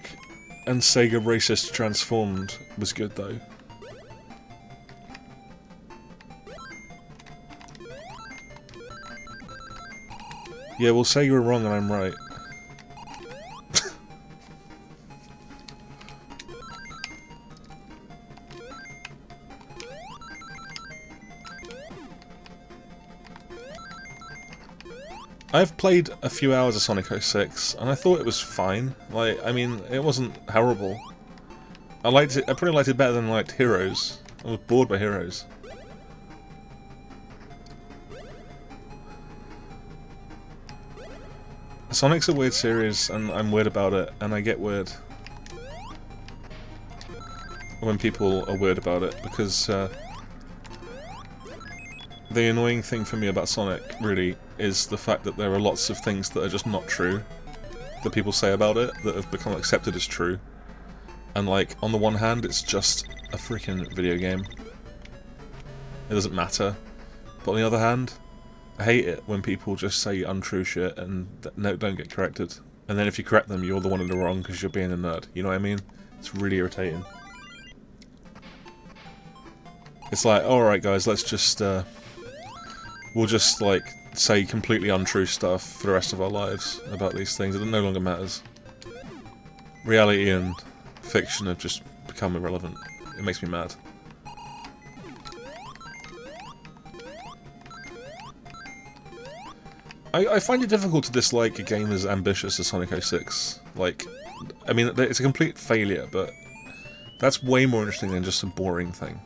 and Sega Racist Transformed was good though. Yeah, well, Sega are wrong and I'm right. I've played a few hours of Sonic 06, and I thought it was fine. Like, I mean, it wasn't horrible. I liked it. I probably liked it better than I liked Heroes. I was bored by Heroes. Sonic's a weird series, and I'm weird about it, and I get weird. when people are weird about it, because the annoying thing for me about Sonic, really, is the fact that there are lots of things that are just not true that people say about it, that have become accepted as true. And, like, on the one hand, it's just a freaking video game. It doesn't matter. But on the other hand, I hate it when people just say untrue shit and don't get corrected. And then if you correct them, you're the one in the wrong because you're being a nerd. You know what I mean? It's really irritating. It's like, alright guys, let's just, we'll just, like, say completely untrue stuff for the rest of our lives about these things. It no longer matters. Reality and fiction have just become irrelevant. It makes me mad. I find it difficult to dislike a game as ambitious as Sonic 06. Like, I mean, it's a complete failure, but that's way more interesting than just a boring thing.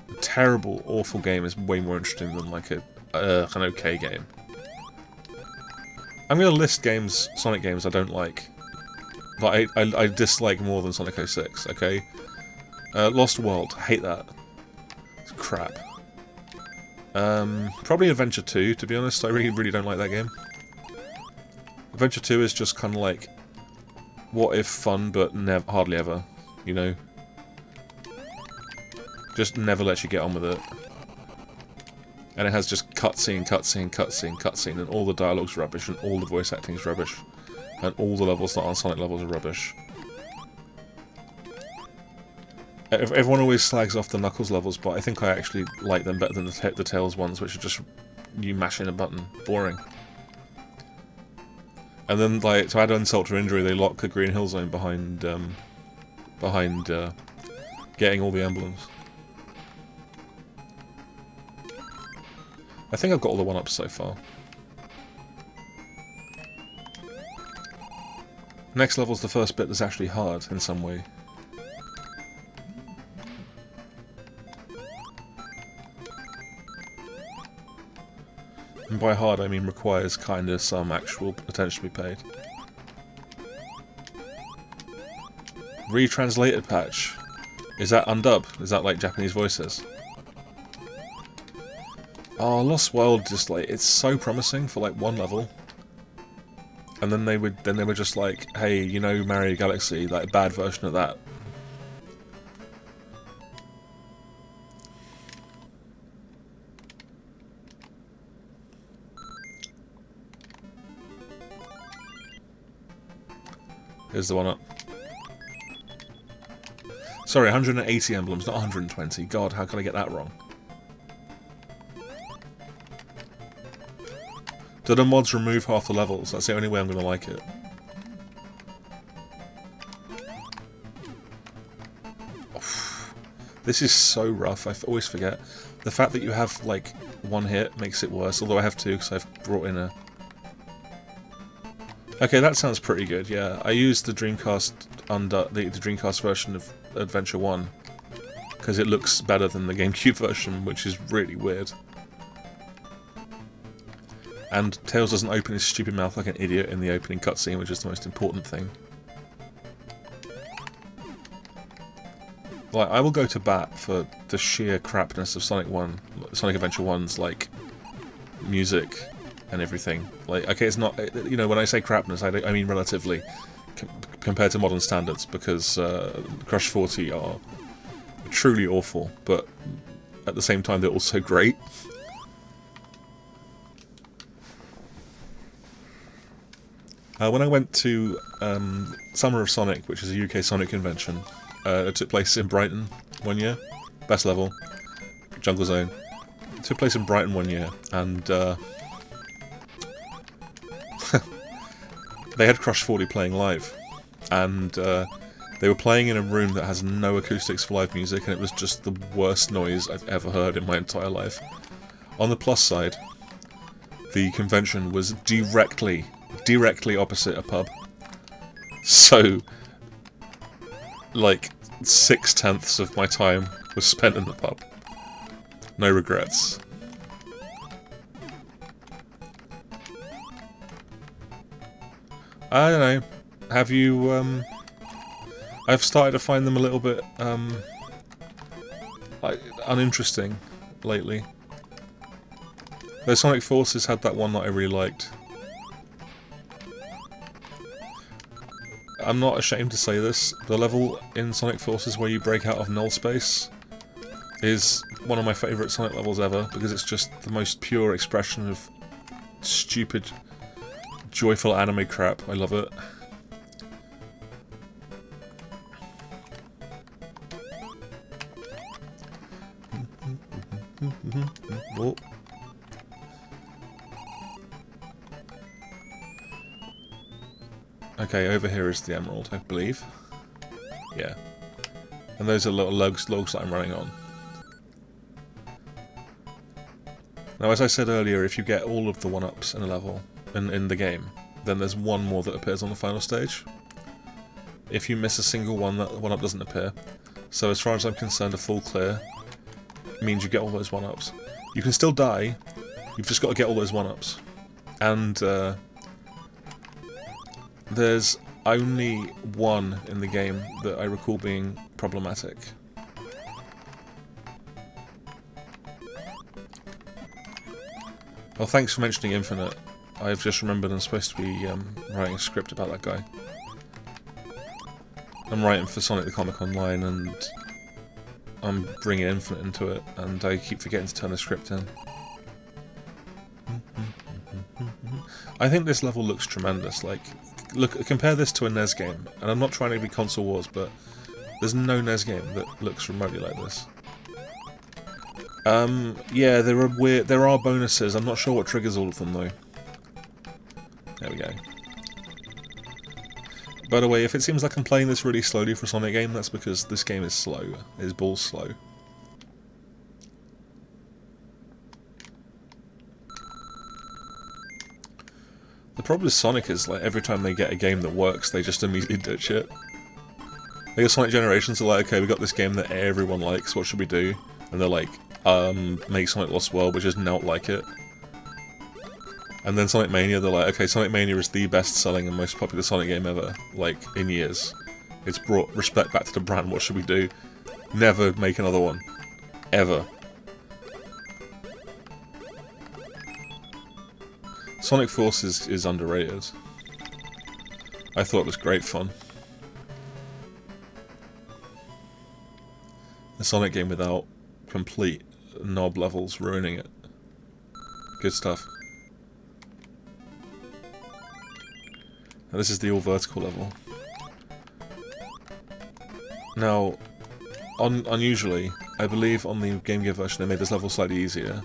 A terrible, awful game is way more interesting than, like, an okay game. I'm gonna list games, Sonic games I don't like, but I dislike more than Sonic 06, okay? Lost World, hate that. It's crap. Probably Adventure 2, to be honest. I really don't like that game. Adventure 2 is just kind of like what if fun, but hardly ever, you know? Just never lets you get on with it. And it has just cutscene, and all the dialogue's rubbish, and all the voice acting's rubbish, and all the levels that aren't Sonic levels are rubbish. Everyone always slags off the Knuckles levels, but I think I actually like them better than the Tails ones, which are just you mashing a button. Boring. And then, like, to add insult to injury, they lock the Green Hill Zone behind getting all the emblems. I think I've got all the 1-ups so far. Next level's the first bit that's actually hard in some way. And by hard I mean requires kinda some actual attention to be paid. Retranslated patch. Is that undub? Is that like Japanese voices? Oh, Lost World just like, it's so promising for like one level. And then they were just like, hey, you know Mario Galaxy, like a bad version of that. Here's the 1-up. Sorry, 180 emblems, not 120. God, how can I get that wrong? Do the mods remove half the levels? That's the only way I'm going to like it. Oof. This is so rough, I always forget. The fact that you have, like, one hit makes it worse, although I have two because I've brought in a... Okay, that sounds pretty good, yeah. I used the Dreamcast the Dreamcast version of Adventure 1 because it looks better than the GameCube version, which is really weird. And Tails doesn't open his stupid mouth like an idiot in the opening cutscene, which is the most important thing. Like, I will go to bat for the sheer crapness of Sonic Adventure 1's, like, music and everything. Like, okay, it's not, you know, when I say crapness, I mean relatively, compared to modern standards, because Crush 40 are truly awful, but at the same time they're also great. When I went to Summer of Sonic, which is a UK Sonic convention, it took place in Brighton one year. Best level. Jungle Zone. It took place in Brighton one year, and they had Crush 40 playing live. And they were playing in a room that has no acoustics for live music, and it was just the worst noise I've ever heard in my entire life. On the plus side, the convention was directly opposite a pub. So, like, 6/10 of my time was spent in the pub. No regrets. I don't know. Have you, I've started to find them a little bit like uninteresting lately. Though Sonic Forces had that one that I really liked. I'm not ashamed to say this, the level in Sonic Forces where you break out of null space is one of my favourite Sonic levels ever, because it's just the most pure expression of stupid, joyful anime crap. I love it. Oh. Okay, over here is the emerald, I believe. Yeah. And those are little logs that I'm running on. Now, as I said earlier, if you get all of the 1-ups in a level, in the game, then there's one more that appears on the final stage. If you miss a single one, that 1-up doesn't appear. So as far as I'm concerned, a full clear means you get all those 1-ups. You can still die, you've just got to get all those 1-ups. And there's only one in the game that I recall being problematic. Well, thanks for mentioning Infinite. I've just remembered I'm supposed to be writing a script about that guy. I'm writing for Sonic the Comic Online, and I'm bringing Infinite into it, and I keep forgetting to turn the script in. I think this level looks tremendous. Like, look, compare this to a NES game, and I'm not trying to be console wars, but there's no NES game that looks remotely like this. Yeah, there are bonuses. I'm not sure what triggers all of them though. There we go. By the way, if it seems like I'm playing this really slowly for a Sonic game, that's because this game is slow. It is balls slow. The problem with Sonic is, like, every time they get a game that works, they just immediately ditch it. Like, Sonic Generations are like, okay, we got this game that everyone likes, what should we do? And they're like, make Sonic Lost World, which is not like it. And then Sonic Mania, they're like, okay, Sonic Mania is the best-selling and most popular Sonic game ever, like, in years. It's brought respect back to the brand, what should we do? Never make another one. Ever. Sonic Forces is underrated. I thought it was great fun. A Sonic game without complete knob levels ruining it. Good stuff. Now this is the all vertical level. Now, unusually, I believe on the Game Gear version they made this level slightly easier.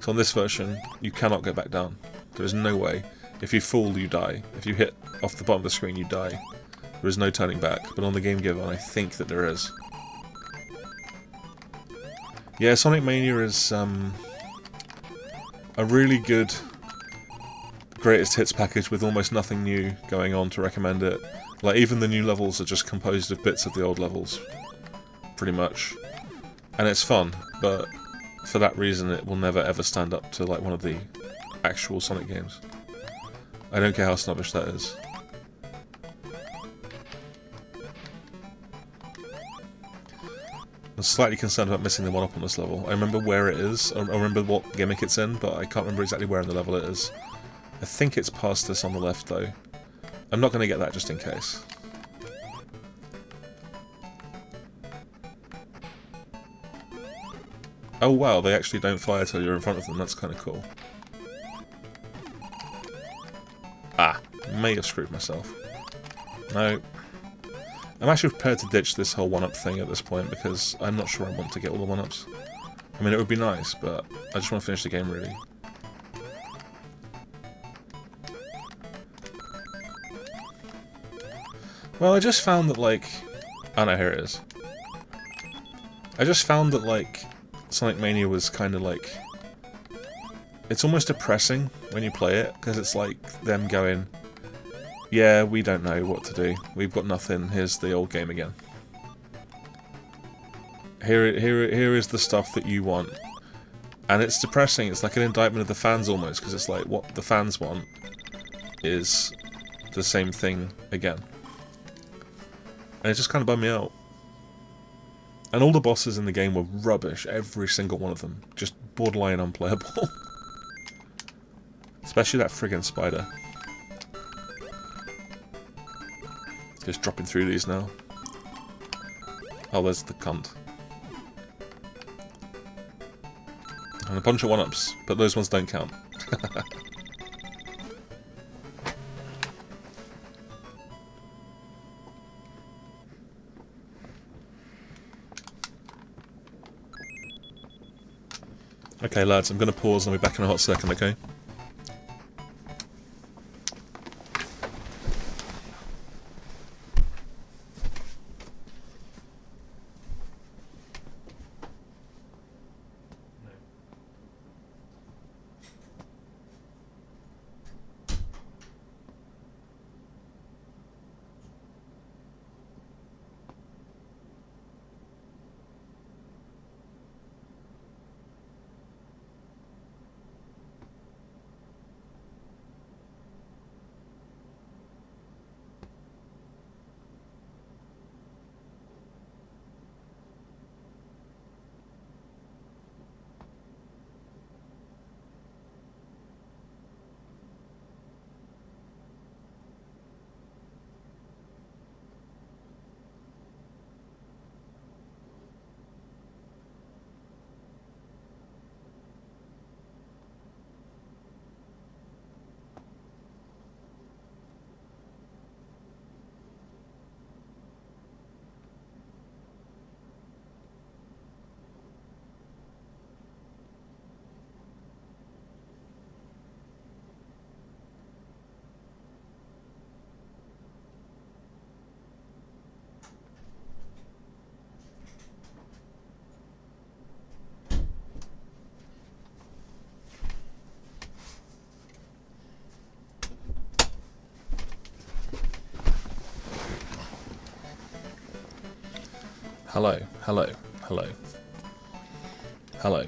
So on this version, you cannot go back down. There is no way. If you fall, you die. If you hit off the bottom of the screen, you die. There is no turning back, but on the Game Gear one, I think that there is. Yeah, Sonic Mania is a really good greatest hits package with almost nothing new going on to recommend it. Like, even the new levels are just composed of bits of the old levels, pretty much. And it's fun, but for that reason it will never ever stand up to, like, one of the actual Sonic games. I don't care how snobbish that is. I'm slightly concerned about missing the 1-up on this level. I remember where it is, I remember what gimmick it's in, but I can't remember exactly where in the level it is. I think it's past this on the left though. I'm not going to get that just in case. Oh wow, they actually don't fire till you're in front of them, that's kind of cool. Ah, may have screwed myself. No. I'm actually prepared to ditch this whole 1-up thing at this point because I'm not sure I want to get all the 1-ups. I mean, it would be nice, but I just want to finish the game really. Well, I just found that, like... Oh no, here it is. I just found that, like, Sonic Mania was kind of like... It's almost depressing when you play it, because it's like them going, yeah, we don't know what to do. We've got nothing. Here's the old game again. Here is the stuff that you want. And it's depressing. It's like an indictment of the fans almost, because it's like what the fans want is the same thing again. And it just kind of bummed me out. And all the bosses in the game were rubbish, every single one of them. Just borderline unplayable. Especially that friggin' spider. Just dropping through these now. Oh, there's the cunt. And a bunch of 1-ups, but those ones don't count. Okay, lads, I'm going to pause and I'll be back in a hot second, okay? Hello, hello, hello. Hello.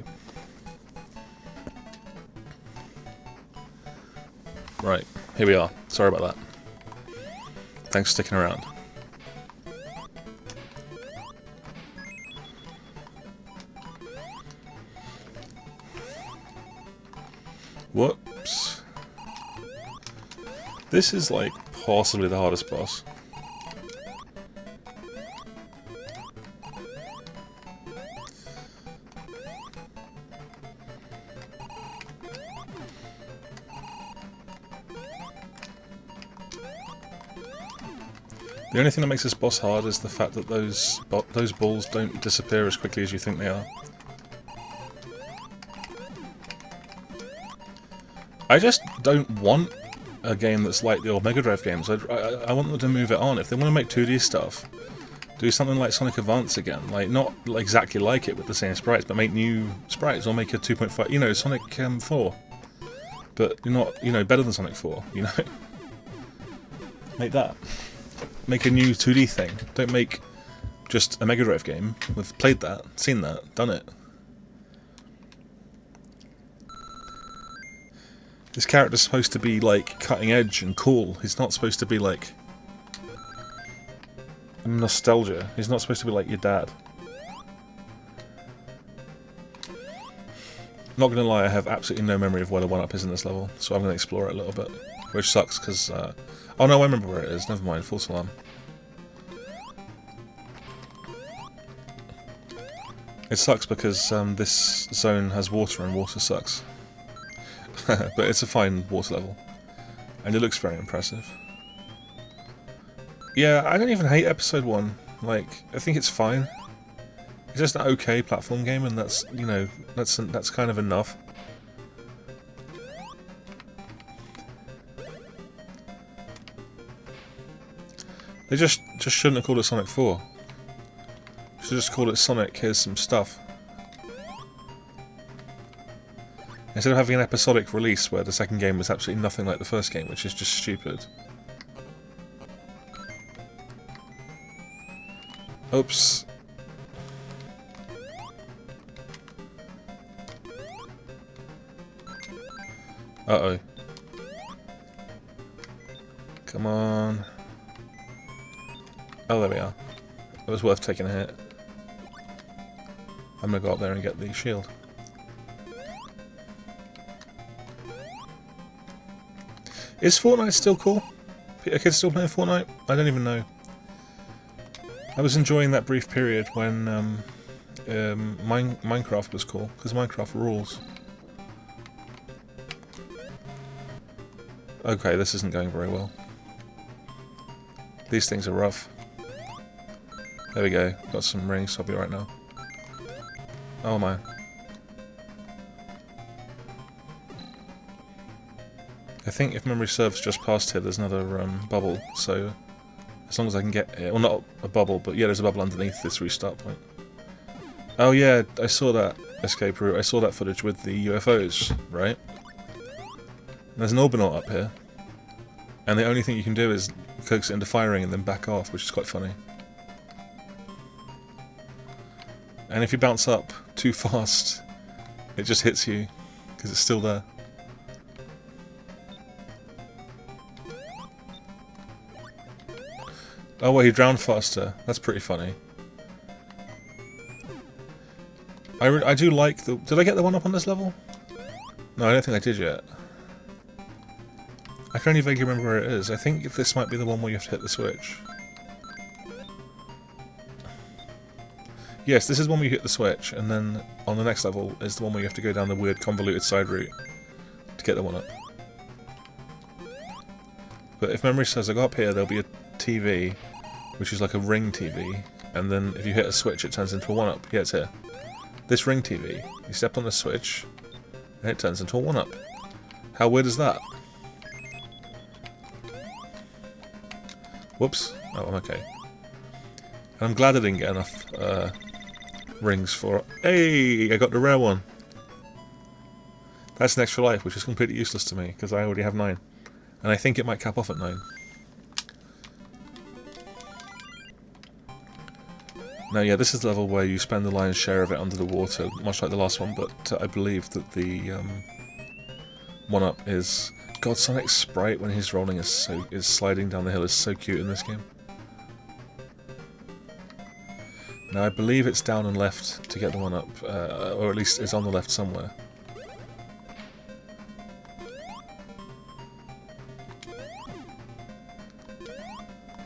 Right, here we are. Sorry about that. Thanks for sticking around. Whoops. This is like possibly the hardest boss. The only thing that makes this boss hard is the fact that those balls don't disappear as quickly as you think they are. I just don't want a game that's like the old Mega Drive games. I want them to move it on. If they want to make 2D stuff, do something like Sonic Advance again. Like, not exactly like it with the same sprites, but make new sprites, or make a 2.5, you know, Sonic 4. But you're not, you know, better than Sonic 4, you know? Make that. Make a new 2D thing. Don't make just a Mega Drive game. We've played that, seen that, done it. This character's supposed to be, like, cutting edge and cool. He's not supposed to be, like, nostalgia. He's not supposed to be like your dad. Not gonna lie, I have absolutely no memory of where the 1-up is in this level, so I'm gonna explore it a little bit. Which sucks, because, oh no, I remember where it is. Never mind, false alarm. It sucks because this zone has water and water sucks. But it's a fine water level. And it looks very impressive. Yeah, I don't even hate episode 1. Like, I think it's fine. It's just an okay platform game, and that's, you know, that's kind of enough. They just shouldn't have called it Sonic 4. Should just call it Sonic, here's some stuff. Instead of having an episodic release where the second game was absolutely nothing like the first game, which is just stupid. Oops. Uh-oh. Come on. Oh, there we are. It was worth taking a hit. I'm gonna go up there and get the shield. Is Fortnite still cool? Are kids still playing Fortnite? I don't even know. I was enjoying that brief period when Minecraft was cool, because Minecraft rules. Okay, this isn't going very well. These things are rough. There we go. Got some rings, so I'll be right now. Oh my. I think if memory serves just past here, there's another bubble, so as long as I can get it. Well, not a bubble, but yeah, there's a bubble underneath this restart point. Oh yeah, I saw that escape route. I saw that footage with the UFOs, right? There's an Orbinaut up here, and the only thing you can do is coax it into firing and then back off, which is quite funny. And if you bounce up too fast, it just hits you, because it's still there. Oh well, he drowned faster. That's pretty funny. I do like the... Did I get the one up on this level? No, I don't think I did yet. I can only vaguely remember where it is. I think this might be the one where you have to hit the switch. Yes, this is one where you hit the switch, and then on the next level is the one where you have to go down the weird convoluted side route to get the one up. But if memory serves, I go up here, there'll be a TV, which is like a ring TV, and then if you hit a switch it turns into a 1-up. Yeah, it's here. This ring TV, you step on the switch, and it turns into a 1-up. How weird is that? Whoops. Oh, I'm okay. And I'm glad I didn't get enough rings for... Hey! I got the rare one! That's an extra life, which is completely useless to me, because I already have 9. And I think it might cap off at 9. Now, yeah, this is the level where you spend the lion's share of it under the water, much like the last one, but I believe that the 1-up is... God, Sonic's sprite when he's rolling is sliding down the hill is so cute in this game. Now, I believe it's down and left to get the 1-up, or at least it's on the left somewhere.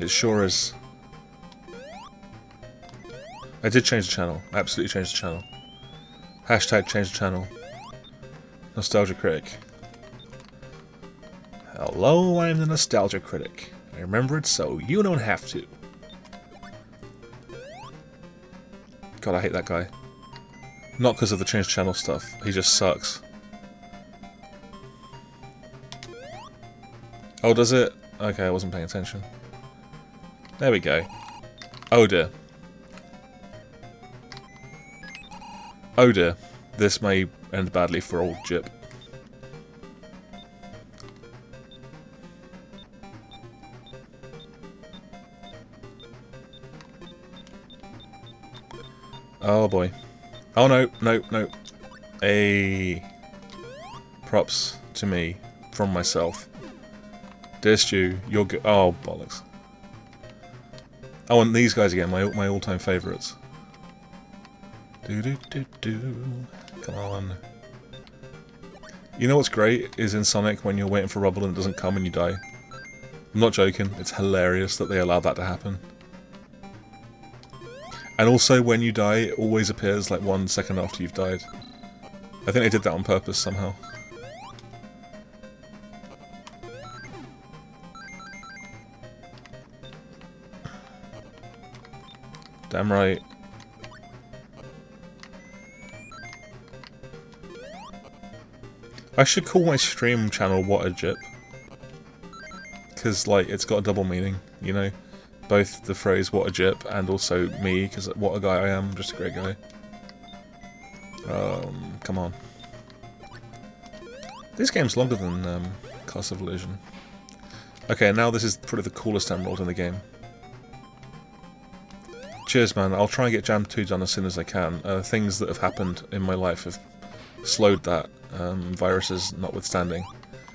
It sure is. I did change the channel. I absolutely changed the channel. Hashtag change the channel. Nostalgia Critic. Hello, I'm the Nostalgia Critic. I remember it so you don't have to. God, I hate that guy. Not because of the change channel stuff. He just sucks. Oh, does it? Okay, I wasn't paying attention. There we go. Oh dear. Oh dear. This may end badly for old Jip. Oh boy. Oh no, no, no. Hey. Props to me from myself. Dear Stu, you're good. Oh, bollocks. Oh, and these guys again, my all-time favourites. Do-do-do-do. Come on. You know what's great is in Sonic when you're waiting for rubble and it doesn't come and you die. I'm not joking, it's hilarious that they allowed that to happen. And also when you die, it always appears like 1 second after you've died. I think they did that on purpose somehow. Damn right. I should call my stream channel What a Jip. Because, like, it's got a double meaning, you know? Both the phrase what a jip and also me, because what a guy I am, I'm just a great guy. Come on. This game's longer than Class of Illusion. Okay, now this is probably the coolest emerald in the game. Cheers, man. I'll try and get Jam 2 done as soon as I can. Things that have happened in my life have slowed that, viruses notwithstanding.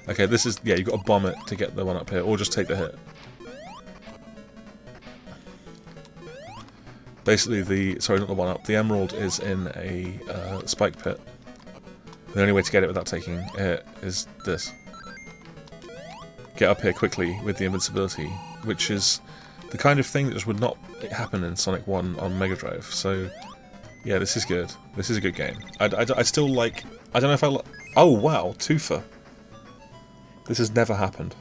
Okay, this is... yeah, you've got to bomb it to get the 1-up here, or just take the hit. Basically, sorry, not the 1-up. The emerald is in a spike pit. The only way to get it without taking it is this. Get up here quickly with the invincibility, which is the kind of thing that just would not happen in Sonic 1 on Mega Drive. So, yeah, this is good. This is a good game. I still like... I don't know if I... Oh, wow, twofer. This has never happened.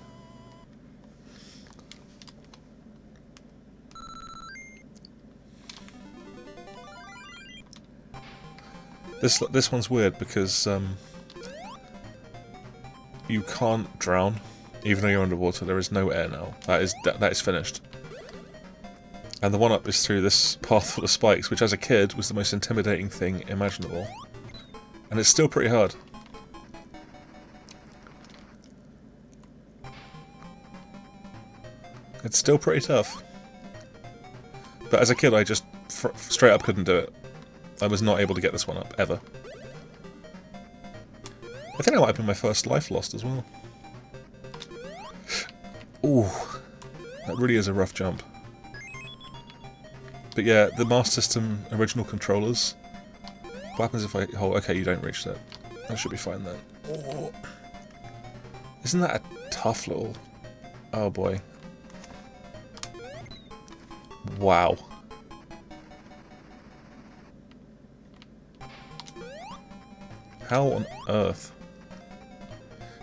This one's weird because you can't drown, even though you're underwater. There is no air now. That is finished. And the 1-up is through this path full of spikes, which as a kid was the most intimidating thing imaginable. And it's still pretty hard. It's still pretty tough. But as a kid, I just straight up couldn't do it. I was not able to get this 1-up, ever. I think that might have been my first life lost as well. Ooh, that really is a rough jump. But yeah, the Master System original controllers. What happens if I hold... Okay, you don't reach that. That should be fine then. Oh. Isn't that a tough little... Oh boy. Wow. How on earth?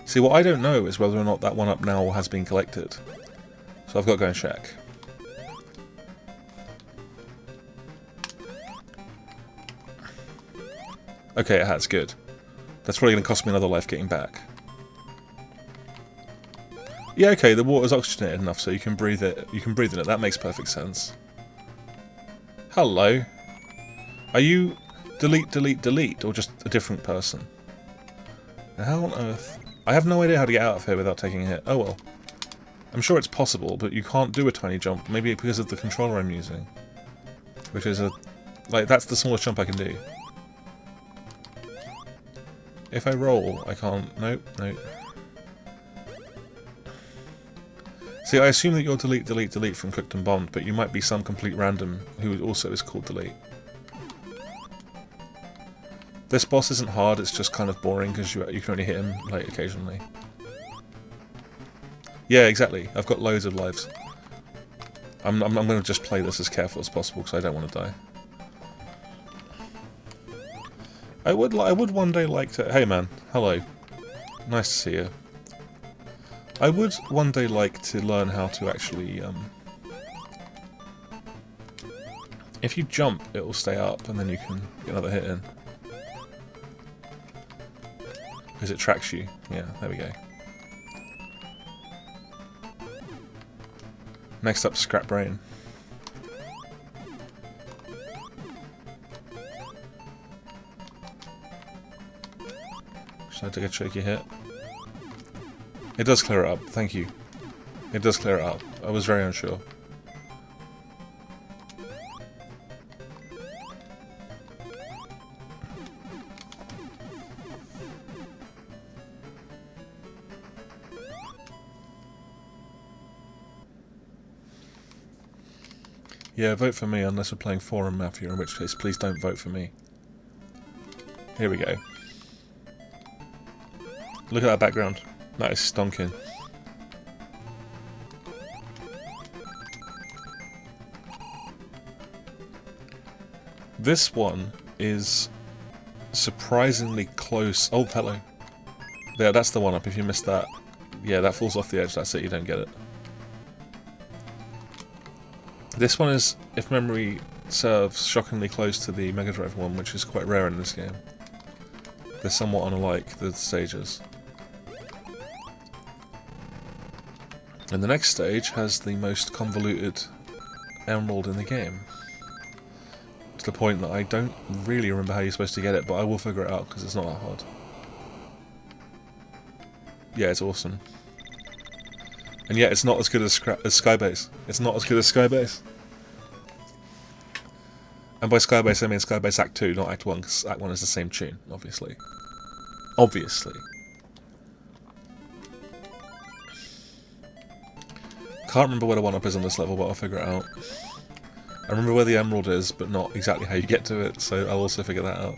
See, what I don't know is whether or not that 1-up now has been collected. So I've got to go and check. Okay, it has. Good. That's probably going to cost me another life getting back. Yeah, okay, the water's oxygenated enough so you can breathe it. You can breathe in it. That makes perfect sense. Hello. Are you delete, delete, delete, or just a different person? How on earth? I have no idea how to get out of here without taking a hit. Oh well. I'm sure it's possible, but you can't do a tiny jump. Maybe because of the controller I'm using. Which is a... Like, that's the smallest jump I can do. If I roll, I can't... Nope, nope. See, I assume that you're delete, delete, delete from Cooked and Bombed, but you might be some complete random who also is called delete. This boss isn't hard, it's just kind of boring because you can only hit him, like, occasionally. Yeah, exactly. I've got loads of lives. I'm going to just play this as careful as possible because I don't want to die. I would one day like to... Hey man, hello. Nice to see you. I would one day like to learn how to actually... If you jump, it will stay up and then you can get another hit in. Because it tracks you. Yeah, there we go. Next up, Scrap Brain. Should I take a tricky hit? It does clear it up, thank you. It does clear it up. I was very unsure. Yeah, vote for me unless we're playing Forum Mafia, in which case please don't vote for me. Here we go. Look at that background. That is stonking. This one is surprisingly close. Oh, hello. Yeah, that's the 1-up. If you missed that, yeah, that falls off the edge. That's it. You don't get it. This one is, if memory serves, shockingly close to the Mega Drive one, which is quite rare in this game. They're somewhat unlike the stages. And the next stage has the most convoluted emerald in the game. To the point that I don't really remember how you're supposed to get it, but I will figure it out because it's not that hard. Yeah, it's awesome. And yet it's not as good as Skybase. It's not as good as Skybase. And by Skybase I mean Skybase Act 2, not Act 1, because Act 1 is the same tune, obviously. Obviously. Can't remember where the 1-up is on this level, but I'll figure it out. I remember where the emerald is, but not exactly how you get to it, so I'll also figure that out.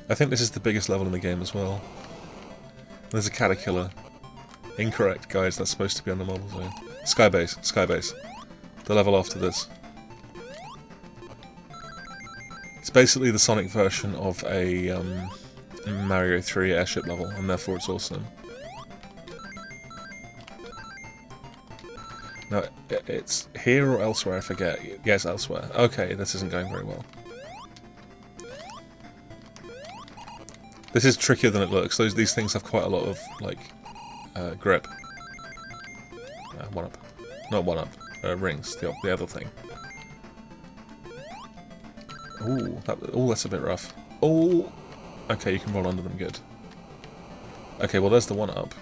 I think this is the biggest level in the game as well. There's a caterpillar. Incorrect, guys, that's supposed to be on the model zone. Skybase, Skybase. The level after this. It's basically the Sonic version of a Mario 3 airship level, and therefore it's awesome. No, it's here or elsewhere, I forget. Yes, elsewhere. Okay, this isn't going very well. This is trickier than it looks. These things have quite a lot of, like, grip. One-up. Not one-up. Rings, the other thing. Ooh, that's a bit rough. Oh! Okay, you can roll under them, good. Okay, well there's the one-up.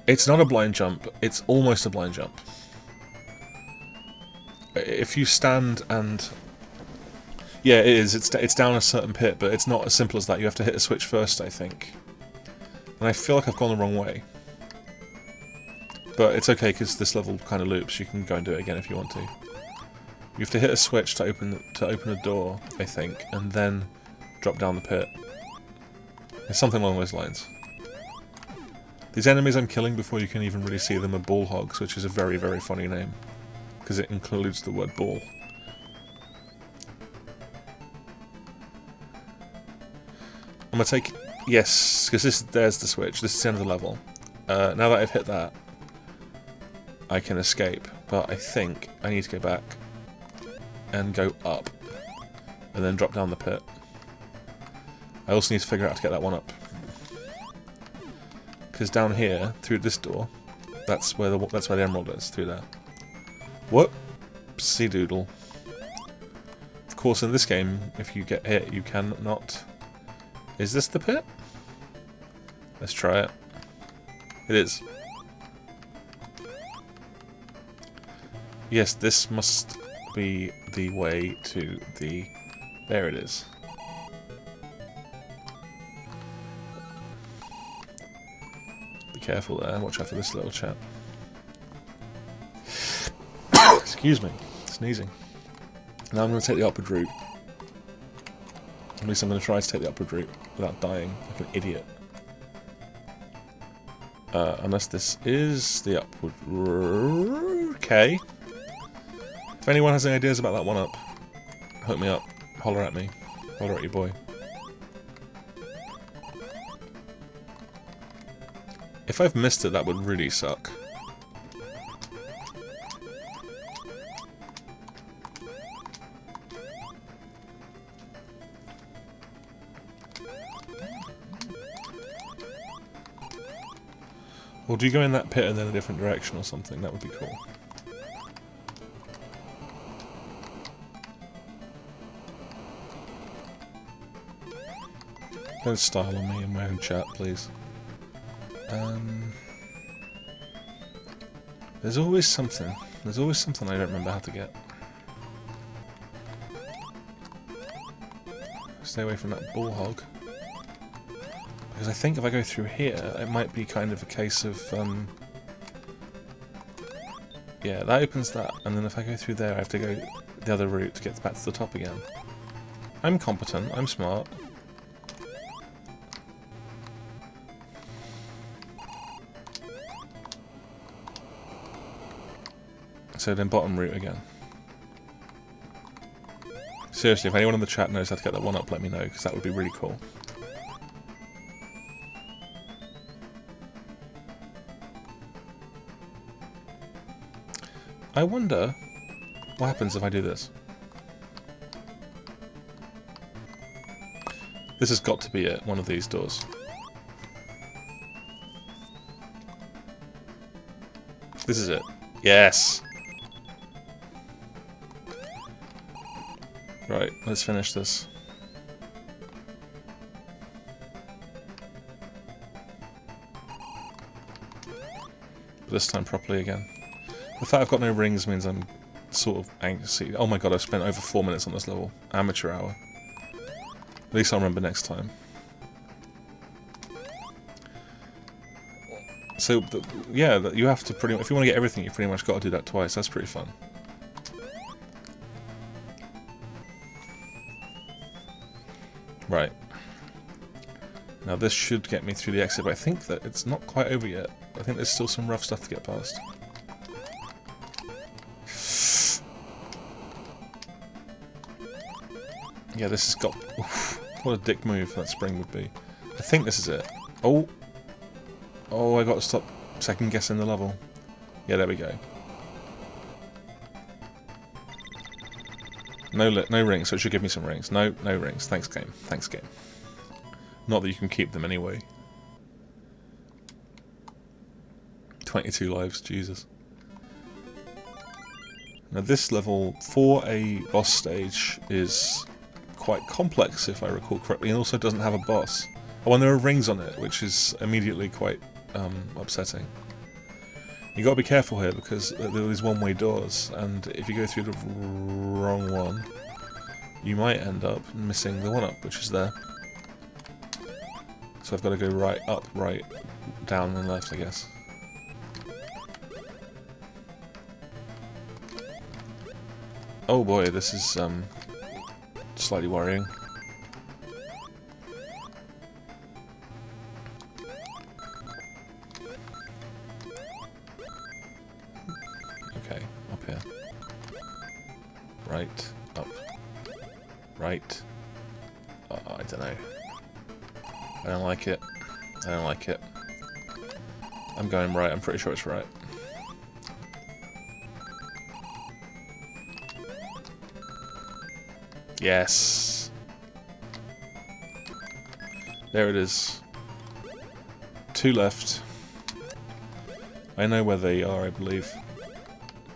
It's not a blind jump, it's almost a blind jump. If you stand and... Yeah, it is, it's down a certain pit, but it's not as simple as that. You have to hit a switch first, I think. And I feel like I've gone the wrong way. But it's okay, because this level kind of loops. You can go and do it again if you want to. You have to hit a switch to open the door, I think, and then drop down the pit. It's something along those lines. These enemies I'm killing before you can even really see them are ball hogs, which is a very, very funny name. Because it includes the word ball. I'm going to take... Yes, because there's the switch. This is the end of the level. Now that I've hit that, I can escape. But I think I need to go back and go up. And then drop down the pit. I also need to figure out how to get that one up. Because down here, through this door, that's where the emerald is, through there. Whoopsie doodle. Of course, in this game, if you get hit, you cannot... Is this the pit? Let's try it. It is. Yes, this must be the way to the... There it is. Be careful there, watch out for this little chap. Excuse me, sneezing. Now I'm going to take the upward route. At least I'm going to try to take the upward route without dying like an idiot. Unless this is the upward route. Okay. If anyone has any ideas about that one up, hook me up. Holler at me. Holler at your boy. If I've missed it, that would really suck. Or do you go in that pit and then a different direction or something? That would be cool. Don't style on me in my own chat, please. There's always something. There's always something I don't remember how to get. Stay away from that ball hog. Because I think if I go through here, it might be kind of a case of... yeah, that opens that, and then if I go through there, I have to go the other route to get back to the top again. I'm competent, I'm smart. So then bottom route again. Seriously, if anyone in the chat knows how to get that one up, let me know, because that would be really cool. I wonder what happens if I do this. This has got to be it, one of these doors. This is it. Yes! Right, let's finish this. But this time properly again. The fact I've got no rings means I'm sort of anxious. Oh my god, I've spent over 4 minutes on this level. Amateur hour. At least I'll remember next time. So, yeah, you have to pretty much, if you want to get everything, you've pretty much got to do that twice. That's pretty fun. Right. Now this should get me through the exit, but I think that it's not quite over yet. I think there's still some rough stuff to get past. Yeah, this has got... Oof, what a dick move that spring would be. I think this is it. Oh! Oh, I got to stop second guessing the level. Yeah, there we go. No rings, so it should give me some rings. No rings. Thanks, game. Thanks, game. Not that you can keep them anyway. 22 lives, Jesus. Now this level, for a boss stage, is quite complex, if I recall correctly, and also doesn't have a boss. Oh, and there are rings on it, which is immediately quite upsetting. You gotta be careful here, because there are these one-way doors, and if you go through the wrong one, you might end up missing the one-up, which is there. So I've got to go right, up, right, down and left, I guess. Oh boy, this is slightly worrying. Okay, up here. Right, up, right. I don't know. I don't like it. I don't like it. I'm going right. I'm pretty sure it's right. Yes. There it is. 2 left. I know where they are, I believe.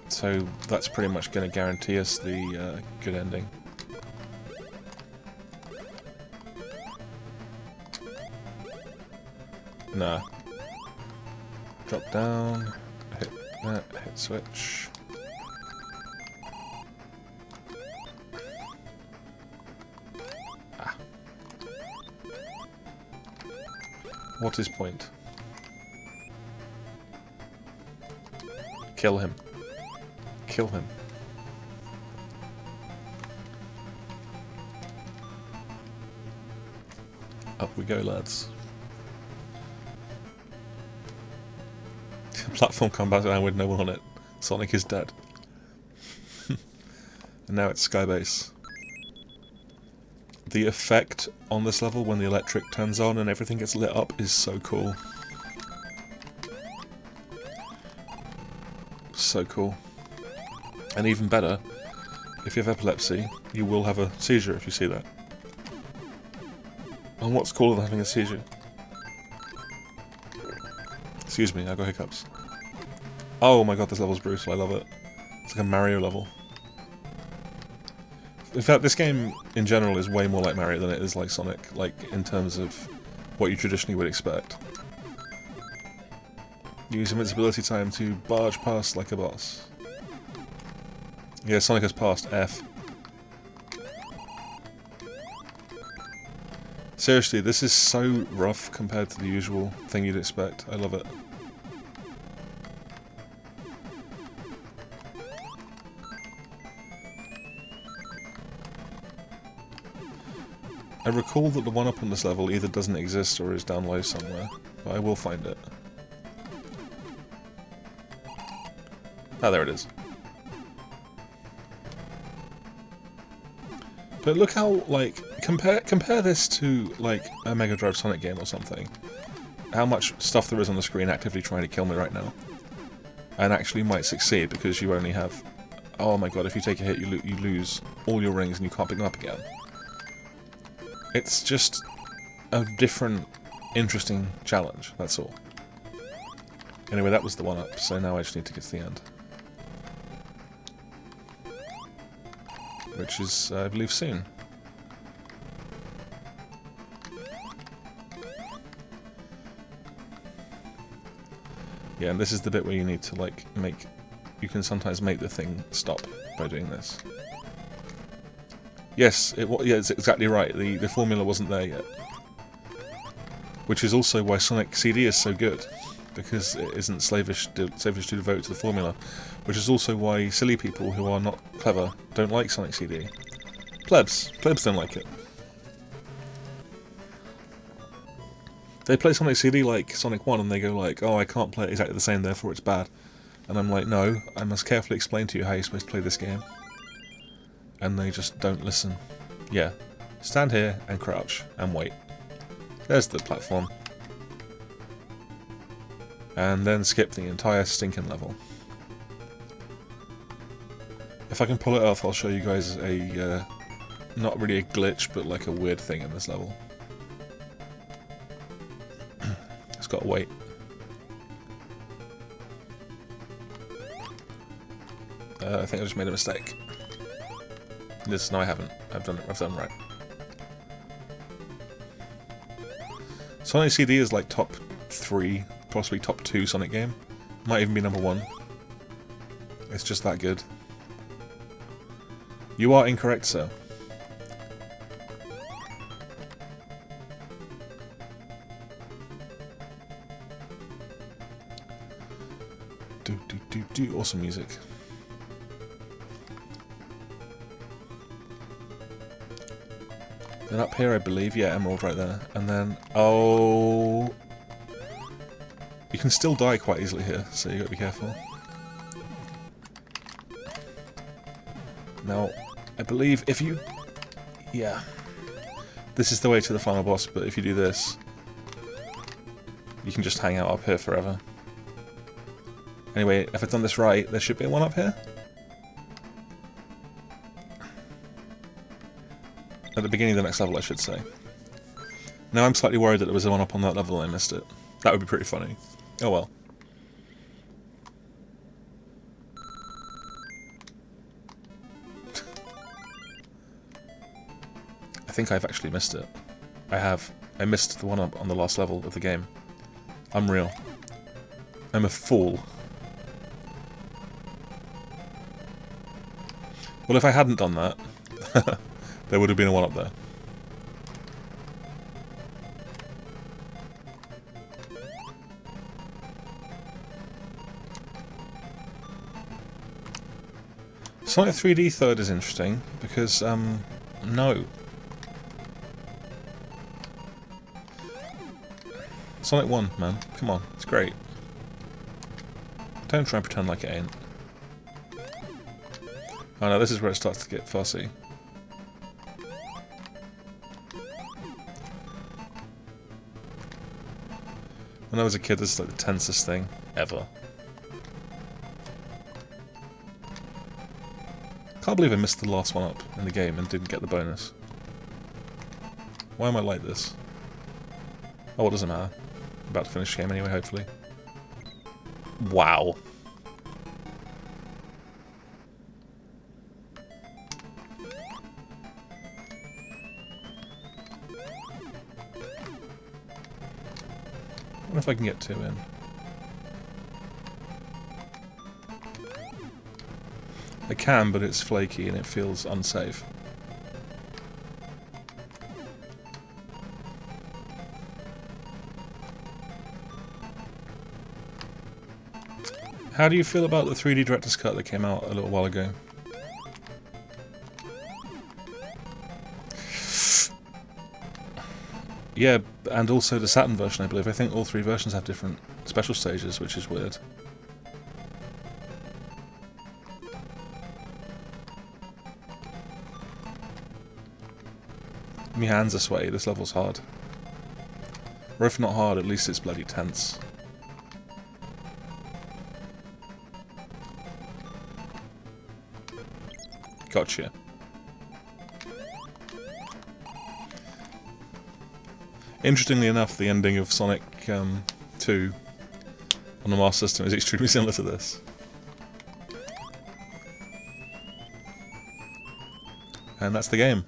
So that's pretty much going to guarantee us the good ending. Nah. Drop down, hit that, hit switch. Ah. What is point? Kill him. Kill him. Up we go, lads. Platform comes down with no one on it. Sonic is dead. And now it's Skybase. The effect on this level when the electric turns on and everything gets lit up is so cool. So cool. And even better, if you have epilepsy, you will have a seizure if you see that. And what's cooler than having a seizure? Excuse me, I got hiccups. Oh my god, this level's brutal, I love it. It's like a Mario level. In fact, this game, in general, is way more like Mario than it is like Sonic, like, in terms of what you traditionally would expect. Use invincibility time to barge past like a boss. Yeah, Sonic has passed F. Seriously, this is so rough compared to the usual thing you'd expect. I love it. I recall that the one-up on this level either doesn't exist or is down low somewhere, but I will find it. Ah, there it is. But look how, like, compare this to, like, a Mega Drive Sonic game or something. How much stuff there is on the screen actively trying to kill me right now. And actually might succeed because you only have... Oh my god, if you take a hit you lose all your rings and you can't pick them up again. It's just a different, interesting challenge, that's all. Anyway, that was the one-up, so now I just need to get to the end. Which is, I believe, soon. Yeah, and this is the bit where you need to, like, you can sometimes make the thing stop by doing this. Yes, yeah, it's exactly right. The formula wasn't there yet. Which is also why Sonic CD is so good. because it isn't slavish to devote to the formula, which is also why silly people who are not clever don't like Sonic CD. Plebs don't like it. They play Sonic CD like Sonic 1 and they go like, oh, I can't play it exactly the same, therefore it's bad. And I'm like, no, I must carefully explain to you how you're supposed to play this game. And they just don't listen. Yeah. Stand here and crouch and wait. There's the platform. And then skip the entire stinking level. If I can pull it off, I'll show you guys a, not really a glitch, but like a weird thing in this level. It's got to wait. I think I just made a mistake. No, I haven't. I've done right. Sonic CD is like top 3, possibly top 2 Sonic game. Might even be number 1. It's just that good. You are incorrect, sir. Awesome music. Then up here, I believe, yeah, Emerald right there. And then, oh... You can still die quite easily here, so you gotta be careful. Now, I believe if you... Yeah. This is the way to the final boss, but if you do this, you can just hang out up here forever. Anyway, if I've done this right, there should be one up here. At the beginning of the next level, I should say. Now I'm slightly worried that there was one up on that level and I missed it. That would be pretty funny. Oh well. I think I've actually missed it. I have. I missed the one up on the last level of the game. I'm real. I'm a fool. Well, if I hadn't done that, there would have been a one up there. Sonic 3D third is interesting, because, no. Sonic 1, man. Come on, it's great. Don't try and pretend like it ain't. Oh no, this is where it starts to get fussy. When I was a kid, this is like the tensest thing ever. Can't believe I missed the last one up in the game and didn't get the bonus. Why am I like this? Oh, what doesn't matter. I'm about to finish the game anyway, hopefully. Wow. I wonder if I can get 2 in. I can, but it's flaky and it feels unsafe. How do you feel about the 3D Director's Cut that came out a little while ago? Yeah, and also the Saturn version, I believe. I think all 3 versions have different special stages, which is weird. My hands are sweaty, this level's hard. Or if not hard, at least it's bloody tense. Gotcha. Interestingly enough, the ending of Sonic 2 on the Master System is extremely similar to this. And that's the game.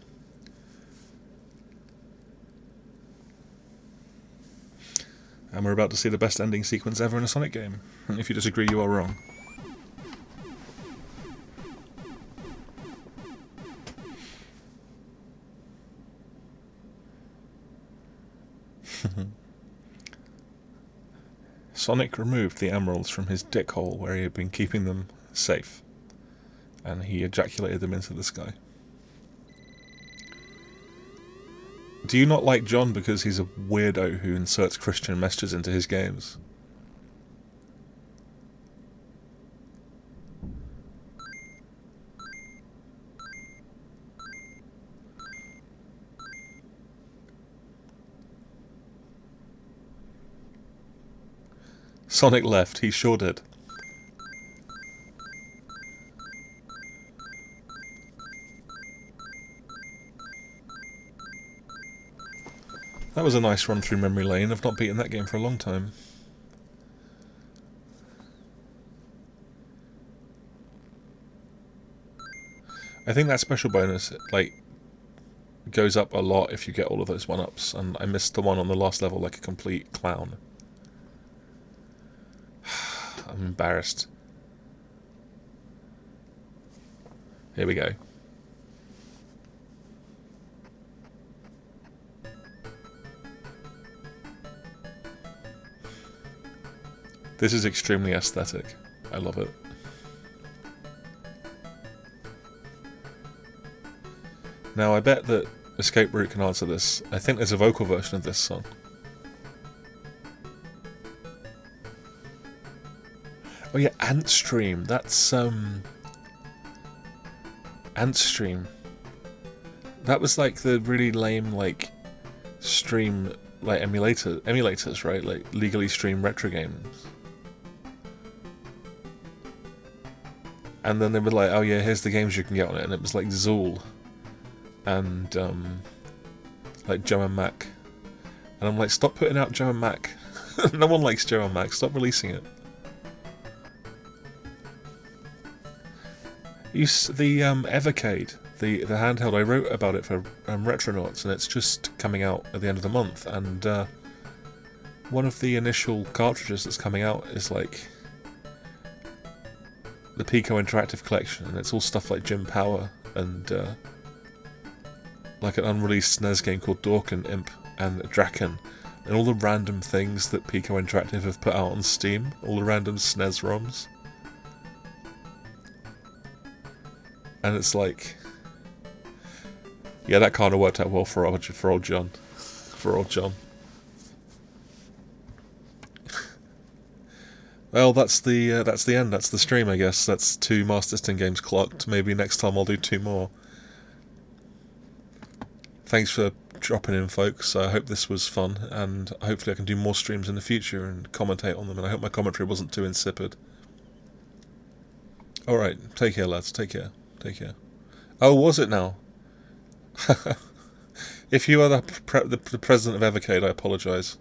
And we're about to see the best ending sequence ever in a Sonic game. And if you disagree, you are wrong. Sonic removed the emeralds from his dick hole where he had been keeping them safe, and he ejaculated them into the sky. Do you not like John because he's a weirdo who inserts Christian messages into his games? Sonic left, he sure did. That was a nice run through memory lane. I've not beaten that game for a long time. I think that special bonus, like, goes up a lot if you get all of those 1-ups, and I missed the one on the last level like a complete clown. I'm embarrassed. Here we go. This is extremely aesthetic. I love it. Now I bet that Escape Route can answer this. I think there's a vocal version of this song. Oh yeah, Antstream. That's Antstream. That was like the really lame like stream like emulators, right? Like legally stream retro games. And then they were like, oh yeah, here's the games you can get on it, and it was like Zool and like Joe and Mac. And I'm like, stop putting out Joe and Mac. No one likes Joe and Mac, stop releasing it. The Evercade, the handheld, I wrote about it for Retronauts, and it's just coming out at the end of the month, and one of the initial cartridges that's coming out is like the Pico Interactive Collection, and it's all stuff like Jim Power and like an unreleased SNES game called Dork and Imp and Draken, and all the random things that Pico Interactive have put out on Steam, all the random SNES ROMs. And it's like, yeah, that kind of worked out well for old John. For old John. Well, that's the end. That's the stream, I guess. That's 2 Master System games clocked. Maybe next time I'll do 2 more. Thanks for dropping in, folks. I hope this was fun, and hopefully I can do more streams in the future and commentate on them. And I hope my commentary wasn't too insipid. All right, take care, lads. Take care. Take care. Oh, was it now? If you are the president of Evercade, I apologise.